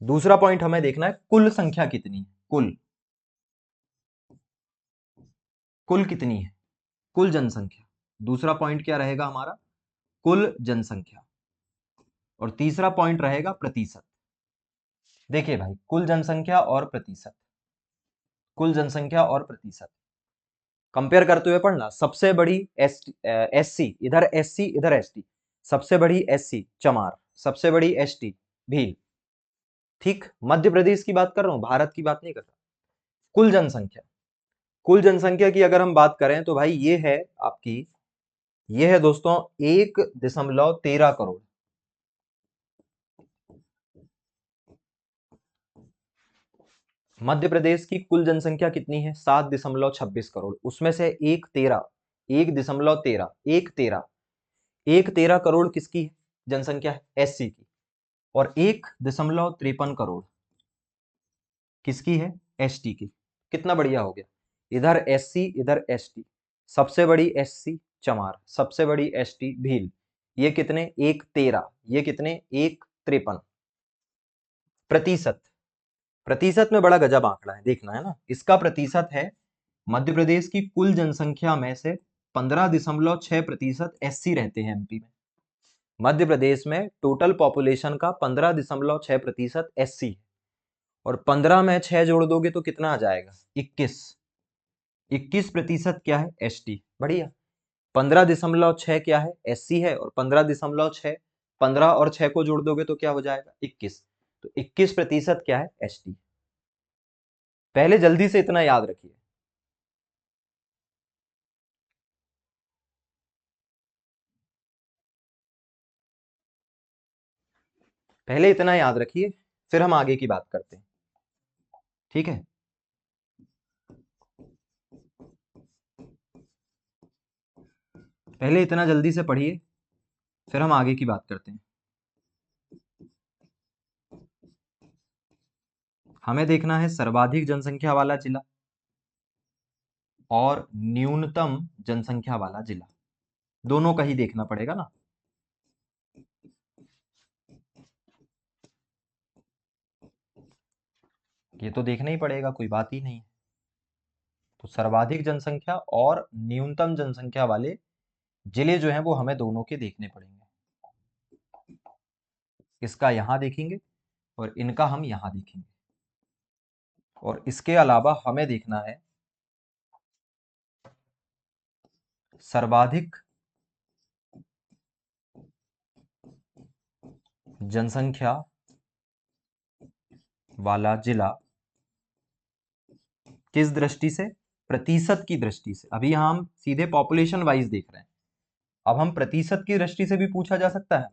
दूसरा पॉइंट हमें देखना है कुल संख्या कितनी है। कुल कितनी है? कुल जनसंख्या। दूसरा पॉइंट क्या रहेगा हमारा? कुल जनसंख्या। और तीसरा पॉइंट रहेगा प्रतिशत। देखिए भाई, कुल जनसंख्या और प्रतिशत, कुल जनसंख्या और प्रतिशत कंपेयर करते हुए पढ़ना। सबसे बड़ी एससी, इधर एससी इधर एसटी। सबसे बड़ी एससी चमार, सबसे बड़ी एसटी भील। ठीक, मध्य प्रदेश की बात कर रहा हूं, भारत की बात नहीं कर रहा। कुल जनसंख्या, कुल जनसंख्या की अगर हम बात करें तो भाई ये है आपकी, ये है दोस्तों 1.13 करोड़। मध्य प्रदेश की कुल जनसंख्या कितनी है? 7.26 करोड़। उसमें से 1.13 किसकी है? जनसंख्या है एससी की। और 1.53 करोड़ किसकी है? एसटी की। कितना बढ़िया हो गया, इधर एससी इधर एसटी। सबसे बड़ी एससी चमार, सबसे बड़ी एसटी भील। ये कितने? 1.13। ये कितने? 1.53। प्रतिशत, प्रतिशत में बड़ा गजब आंकड़ा है, देखना है ना। इसका प्रतिशत है मध्य प्रदेश की कुल जनसंख्या में से 15.6% एससी रहते हैं एमपी में। मध्य प्रदेश में टोटल पॉपुलेशन का 15.6% एससी है। और 15 में 6 जोड़ दोगे तो कितना आ जाएगा? 21। 21% क्या है? एसटी। बढ़िया। 15.6 क्या है? एससी है। और 15.6, 15 और 6 को जोड़ दोगे तो क्या हो जाएगा? 21। तो 21% क्या है? एसटी। पहले जल्दी से इतना याद रखिए। पहले इतना याद रखिए, फिर हम आगे की बात करते हैं, ठीक है। पहले इतना जल्दी से पढ़िए, फिर हम आगे की बात करते हैं। हमें देखना है सर्वाधिक जनसंख्या वाला जिला और न्यूनतम जनसंख्या वाला जिला, दोनों का ही देखना पड़ेगा ना। ये तो देखना ही पड़ेगा, कोई बात ही नहीं है। तो सर्वाधिक जनसंख्या और न्यूनतम जनसंख्या वाले जिले जो हैं वो हमें दोनों के देखने पड़ेंगे। इसका यहां देखेंगे और इनका हम यहां देखेंगे। और इसके अलावा हमें देखना है सर्वाधिक जनसंख्या वाला जिला किस दृष्टि से? प्रतिशत की दृष्टि से। अभी यहां हम सीधे पॉपुलेशन वाइज देख रहे हैं, अब हम प्रतिशत की दृष्टि से भी पूछा जा सकता है।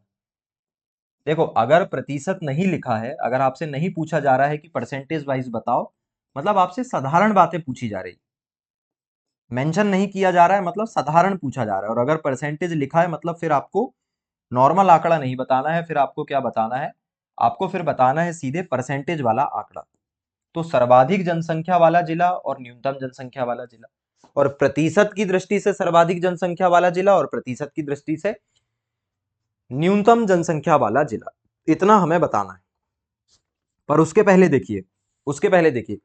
देखो, अगर प्रतिशत नहीं लिखा है, अगर आपसे नहीं पूछा जा रहा है कि परसेंटेज वाइज बताओ, मतलब आपसे साधारण बातें पूछी जा रही, मेंशन नहीं किया जा रहा है, मतलब साधारण पूछा जा रहा है। और अगर परसेंटेज लिखा है मतलब फिर आपको नॉर्मल आंकड़ा नहीं बताना है, फिर आपको क्या बताना है? आपको फिर बताना है सीधे परसेंटेज वाला आंकड़ा। तो सर्वाधिक जनसंख्या वाला जिला और न्यूनतम जनसंख्या वाला जिला, और प्रतिशत की दृष्टि से सर्वाधिक जनसंख्या वाला जिला और प्रतिशत की दृष्टि से न्यूनतम जनसंख्या वाला जिला, इतना हमें बताना है। पर उसके पहले देखिए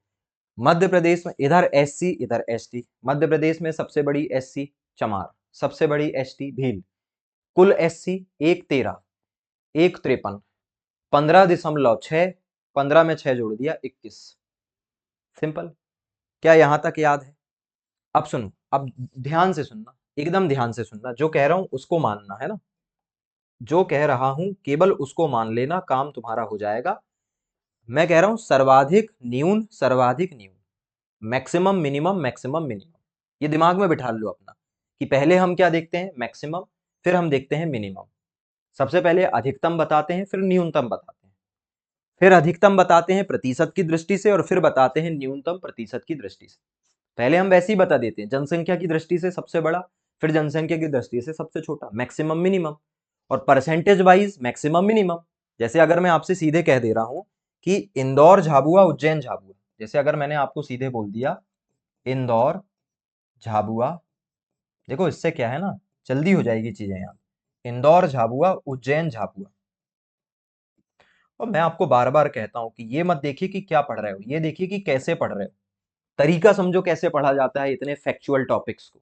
मध्य प्रदेश में इधर एससी इधर एसटी, मध्य प्रदेश में सबसे बड़ी एससी चमार, सबसे बड़ी एसटी भील, कुल एससी 113, 153, 15.6, 15 में 6 जोड़ दिया 21। सिंपल। क्या यहां तक याद है? अब सुनो, अब ध्यान से सुनना, एकदम ध्यान से सुनना, जो कह रहा हूं उसको मानना है ना, जो कह रहा हूं केवल उसको मान लेना, काम तुम्हारा हो जाएगा। मैं कह रहा हूं सर्वाधिक न्यून, मैक्सिमम मिनिमम, मैक्सिमम मिनिमम, ये दिमाग में बिठा लो अपना, कि पहले हम क्या देखते हैं? मैक्सिमम, फिर हम देखते हैं मिनिमम। सबसे पहले अधिकतम बताते हैं, फिर न्यूनतम बताते हैं, फिर अधिकतम बताते हैं प्रतिशत की दृष्टि से, और फिर बताते हैं न्यूनतम प्रतिशत की दृष्टि से। पहले हम वैसे ही बता देते हैं, जनसंख्या की दृष्टि से सबसे बड़ा, फिर जनसंख्या की दृष्टि से सबसे छोटा, मैक्सिमम मिनिमम, और परसेंटेज वाइज मैक्सिमम मिनिमम। जैसे अगर मैं आपसे सीधे कह दे रहा हूं कि इंदौर झाबुआ उज्जैन झाबुआ, जैसे अगर मैंने आपको सीधे बोल दिया इंदौर झाबुआ, देखो इससे क्या है ना, जल्दी हो जाएगी चीजें यहाँ। इंदौर झाबुआ उज्जैन झाबुआ। और मैं आपको बार बार कहता हूं कि ये मत देखिए कि क्या पढ़ रहे हो, ये देखिए कि कैसे पढ़ रहे हो, तरीका समझो कैसे पढ़ा जाता है इतने फैक्चुअल टॉपिक्स को।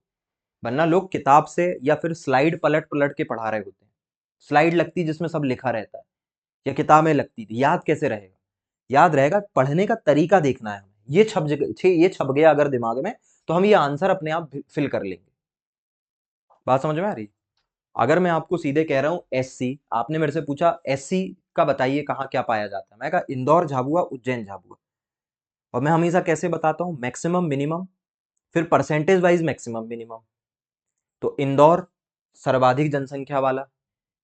वरना लोग किताब से या फिर स्लाइड पलट पलट के पढ़ा रहे होते हैं, स्लाइड लगती जिसमें सब लिखा रहता है, या किताबें लगती थी, याद कैसे रहेगा? याद रहेगा, पढ़ने का तरीका देखना है हमें। ये छप गया अगर दिमाग में, तो हम ये आंसर अपने आप फिल कर लेंगे। बात समझ में आ रही? अगर मैं आपको सीधे कह रहा हूं एससी, आपने मेरे से पूछा एससी का बताइए कहाँ क्या पाया जाता है, मैं कहा इंदौर झाबुआ उज्जैन झाबुआ। और मैं हमेशा कैसे बताता हूं? मैक्सिमम मिनिमम, फिर परसेंटेज वाइज मैक्सिमम मिनिमम। तो इंदौर सर्वाधिक जनसंख्या वाला,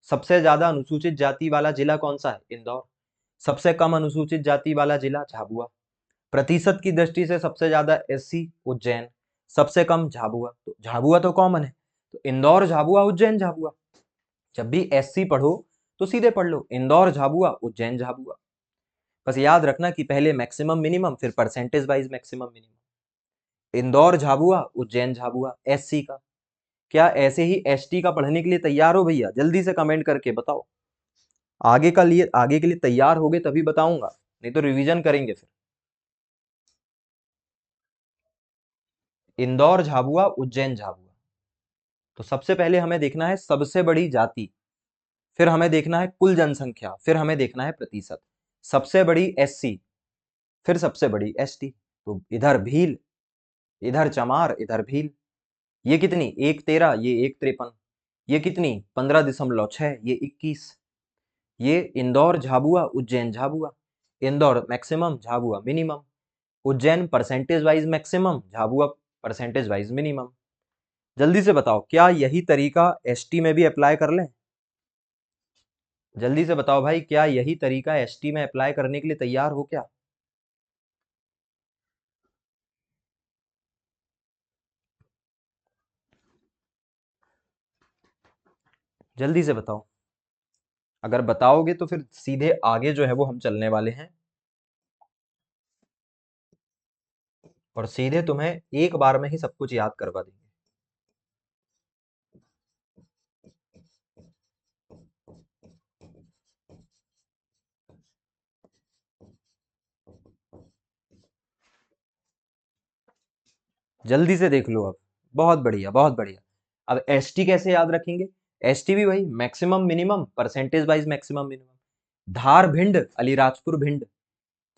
सबसे ज्यादा अनुसूचित जाति वाला जिला कौन सा है? इंदौर। सबसे कम अनुसूचित जाति वाला जिला झाबुआ। प्रतिशत की दृष्टि से सबसे ज्यादा एससी उज्जैन, सबसे कम झाबुआ, तो झाबुआ तो कॉमन है, तो इंदौर झाबुआ उज्जैन झाबुआ। जब भी एससी पढ़ो तो सीधे पढ़ लो इंदौर झाबुआ उज्जैन झाबुआ। बस याद रखना कि पहले मैक्सिमम मिनिमम, फिर percentage wise maximum minimum. Indore Jhabua Ujjain Jhabua SC का। क्या ऐसे ही एसटी का पढ़ने के लिए तैयार हो भैया? जल्दी से कमेंट करके बताओ। आगे के लिए तैयार होगे तभी बताऊंगा, नहीं तो रिवीजन करेंगे फिर। इंदौर झाबुआ उज्जैन झाबुआ। तो सबसे पहले हमें देखना है सबसे बड़ी जाति, फिर हमें देखना है कुल जनसंख्या, फिर हमें देखना है प्रतिशत। सबसे बड़ी एससी, फिर सबसे बड़ी एसटी। तो इधर भील, इधर चमार, इधर भील। ये कितनी? 113, ये 153। ये कितनी? 15.6, ये 21। ये Indore Jhabua Ujjain Jhabua. Indore maximum, Jhabua minimum. Ujjain percentage wise maximum, Jhabua percentage wise minimum. जल्दी से बताओ, क्या यही तरीका एसटी में भी अप्लाई कर लें? जल्दी से बताओ भाई, क्या यही तरीका एसटी में अप्लाई करने के लिए तैयार हो क्या? जल्दी से बताओ। अगर बताओगे तो फिर सीधे आगे जो है वो हम चलने वाले हैं, और सीधे तुम्हें एक बार में ही सब कुछ याद करवा देंगे। जल्दी से देख लो अब। बहुत बढ़िया, बहुत बढ़िया। अब एसटी कैसे याद रखेंगे? एसटी भी वही maximum minimum, percentage wise maximum minimum. Dhar Bhind Alirajpur Bhind.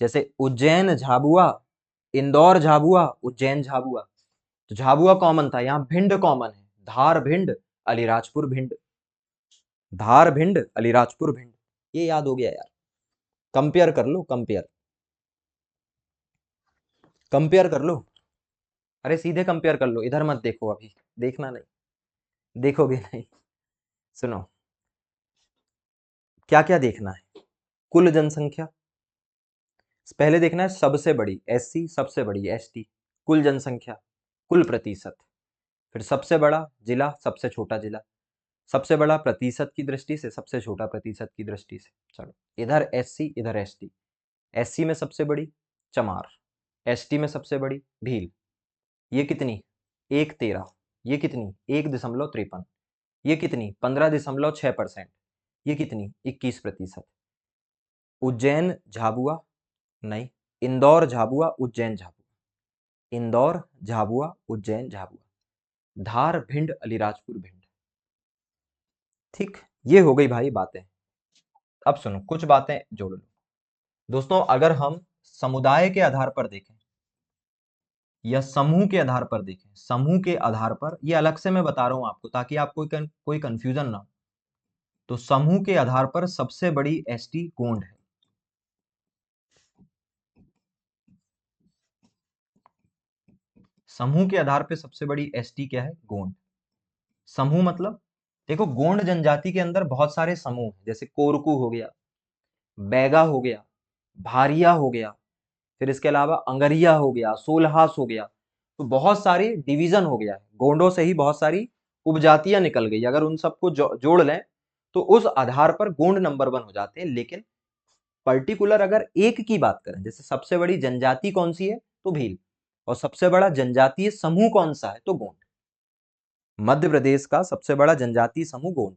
जैसे उज्जैन झाबुआ, इंदौर झाबुआ, उज्जैन झाबुआ। तो झाबुआ कॉमन था, यहाँ भिंड कॉमन है। धार भिंड अलीराजपुर भिंड। धार भिंड अलीराजपुर भिंड। ये याद हो गया यार। कंपेयर कर लो, कंपेयर। कंपेयर कर लो। अरे सीधे कंपेयर कर लो, इधर मत देखो अभी। देखना नहीं, देखोगे नहीं। सुनो, क्या क्या देखना है? कुल जनसंख्या पहले देखना है, सबसे बड़ी एससी, सबसे बड़ी एसटी। कुल जनसंख्या, कुल प्रतिशत। फिर सबसे बड़ा जिला, सबसे छोटा जिला। सबसे बड़ा प्रतिशत की दृष्टि से, सबसे छोटा प्रतिशत की दृष्टि से। चलो, इधर एससी, इधर एसटी। एससी में सबसे बड़ी चमार, एसटी में सबसे बड़ी भील। ये कितनी? 1.13। ये कितनी? 1.53। ये कितनी? 15.6%। ये कितनी? 21%। उज्जैन झाबुआ, नहीं, इंदौर झाबुआ, उज्जैन झाबुआ। इंदौर झाबुआ, उज्जैन झाबुआ। धार भिंड अलीराजपुर भिंड। ठीक, ये हो गई भाई बातें। अब सुनो, कुछ बातें जोड़ लो। दोस्तों, अगर हम समुदाय के आधार पर देखें या समूह के आधार पर देखें, समूह के आधार पर, ये अलग से मैं बता रहा हूं आपको ताकि आपको कोई कंफ्यूजन ना हो। तो समूह के आधार पर सबसे बड़ी एसटी गोंड है। समूह के आधार पर सबसे बड़ी एसटी क्या है? गोंड। समूह मतलब, देखो गोंड जनजाति के अंदर बहुत सारे समूह हैं, जैसे कोरकू हो गया, बैगा हो गया, भारिया हो गया, फिर इसके अलावा अंगरिया हो गया, सोलहास हो गया। तो बहुत सारी डिवीजन हो गया है, गोंडों से ही बहुत सारी उपजातियां निकल गई। अगर उन सबको जोड़ लें तो उस आधार पर गोंड नंबर 1 हो जाते हैं। लेकिन पर्टिकुलर अगर एक की बात करें, जैसे सबसे बड़ी जनजाति कौन सी है, तो भील। और सबसे बड़ा जनजातीय समूह कौन सा है, तो गोंड। मध्य प्रदेश का सबसे बड़ा जनजातीय समूह गोंड।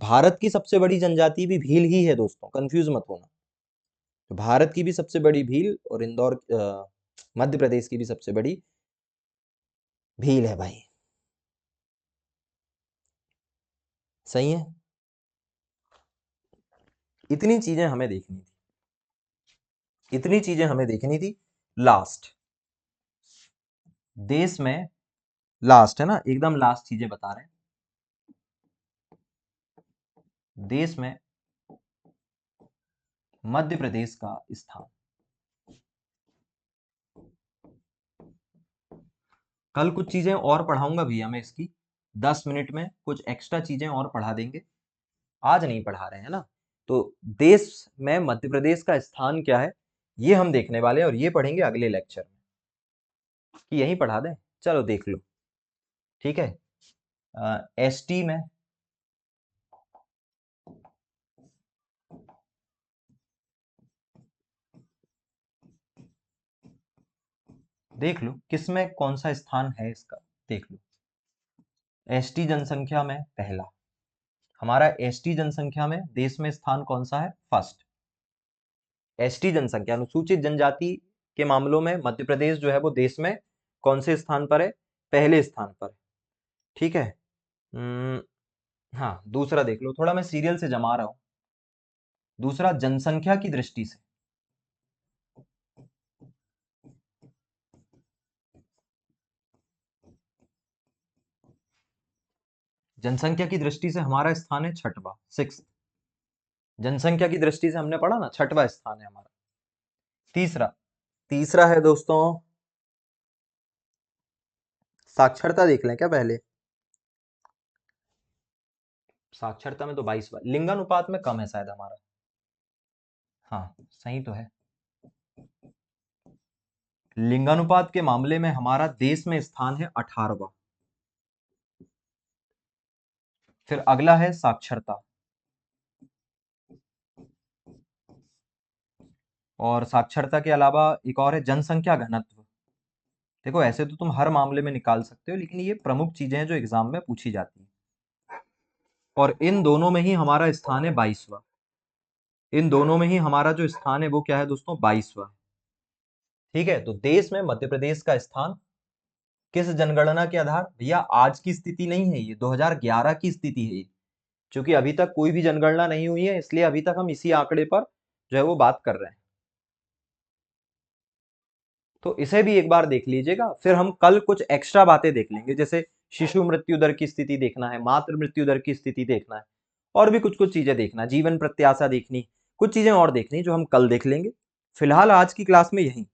भारत की सबसे बड़ी जनजाति भी भील ही है दोस्तों, कंफ्यूज मत होना। तो भारत की भी सबसे बड़ी भील, और इंदौर मध्य प्रदेश की भी सबसे बड़ी भील है भाई। सही है। इतनी चीजें हमें देखनी थी, इतनी चीजें हमें देखनी थी। लास्ट, देश में लास्ट है ना, एकदम लास्ट चीजें बता रहे हैं। देश में मध्य प्रदेश का स्थान। कल कुछ चीजें और पढ़ाऊंगा भैया मैं इसकी, 10 मिनट में कुछ एक्स्ट्रा चीजें और पढ़ा देंगे। आज नहीं पढ़ा रहे हैं ना। तो देश में मध्य प्रदेश का स्थान क्या है, ये हम देखने वाले हैं, और ये पढ़ेंगे अगले लेक्चर में। कि यही पढ़ा दें? चलो देख लो। ठीक है। एसटी में देख लो किसमें कौन सा स्थान है इसका, देख लो। एसटी जनसंख्या में पहला, हमारा एसटी जनसंख्या में देश में स्थान कौन सा है? फर्स्ट। एसटी जनसंख्या, अनुसूचित जनजाति के मामलों में मध्य प्रदेश जो है वो देश में कौन से स्थान पर है? पहले स्थान पर। ठीक है। हाँ, दूसरा देख लो, थोड़ा मैं सीरियल से जमा रहा हूं। दूसरा, जनसंख्या की दृष्टि से, जनसंख्या की दृष्टि से हमारा स्थान है छठवां, 6। जनसंख्या की दृष्टि से हमने पढ़ा ना, छठवां स्थान है हमारा। तीसरा, तीसरा है दोस्तों, साक्षरता देख लें क्या पहले? साक्षरता में तो 22वां, लिंगानुपात में कम है शायद हमारा। हाँ सही तो है, लिंगानुपात के मामले में हमारा देश में स्थान है 18वां। फिर अगला है साक्षरता, और साक्षरता के अलावा एक और है जनसंख्या घनत्व। देखो ऐसे तो तुम हर मामले में निकाल सकते हो, लेकिन ये प्रमुख चीजें हैं जो एग्जाम में पूछी जाती हैं। और इन दोनों में ही हमारा स्थान है 22वां। इन दोनों में ही हमारा जो स्थान है वो क्या है दोस्तों, 22वां। ठीक है, तो देश में मध्य प्रदेश का स्थान किस जनगणना के आधार, भैया आज की स्थिति नहीं है, ये 2011 की स्थिति है। क्योंकि अभी तक कोई भी जनगणना नहीं हुई है, इसलिए अभी तक हम इसी आंकड़े पर जो है वो बात कर रहे हैं। तो इसे भी एक बार देख लीजिएगा, फिर हम कल कुछ एक्स्ट्रा बातें देख लेंगे, जैसे शिशु मृत्यु दर की स्थिति देखना है, मातृ मृत्यु दर की स्थिति देखना है, और भी कुछ कुछ चीजें देखना, जीवन प्रत्याशा देखनी, कुछ चीजें और देखनी जो हम कल देख लेंगे। फिलहाल आज की क्लास में यहीं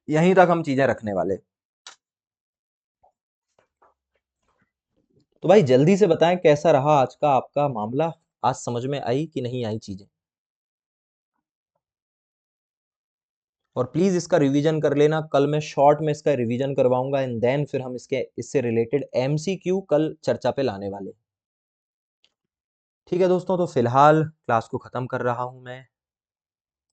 यहीं तक हम चीजें रखने वाले। तो भाई जल्दी से बताएं कैसा रहा आज का आपका मामला, आज समझ में आई कि नहीं आई चीजें, और प्लीज इसका रिवीजन कर लेना, कल मैं शॉर्ट में इसका रिवीजन करवाऊंगा, एंड देन फिर हम इससे रिलेटेड एमसीक्यू कल चर्चा पे लाने वाले। ठीक है दोस्तों, तो फिलहाल क्लास को खत्म कर रहा हूं मैं।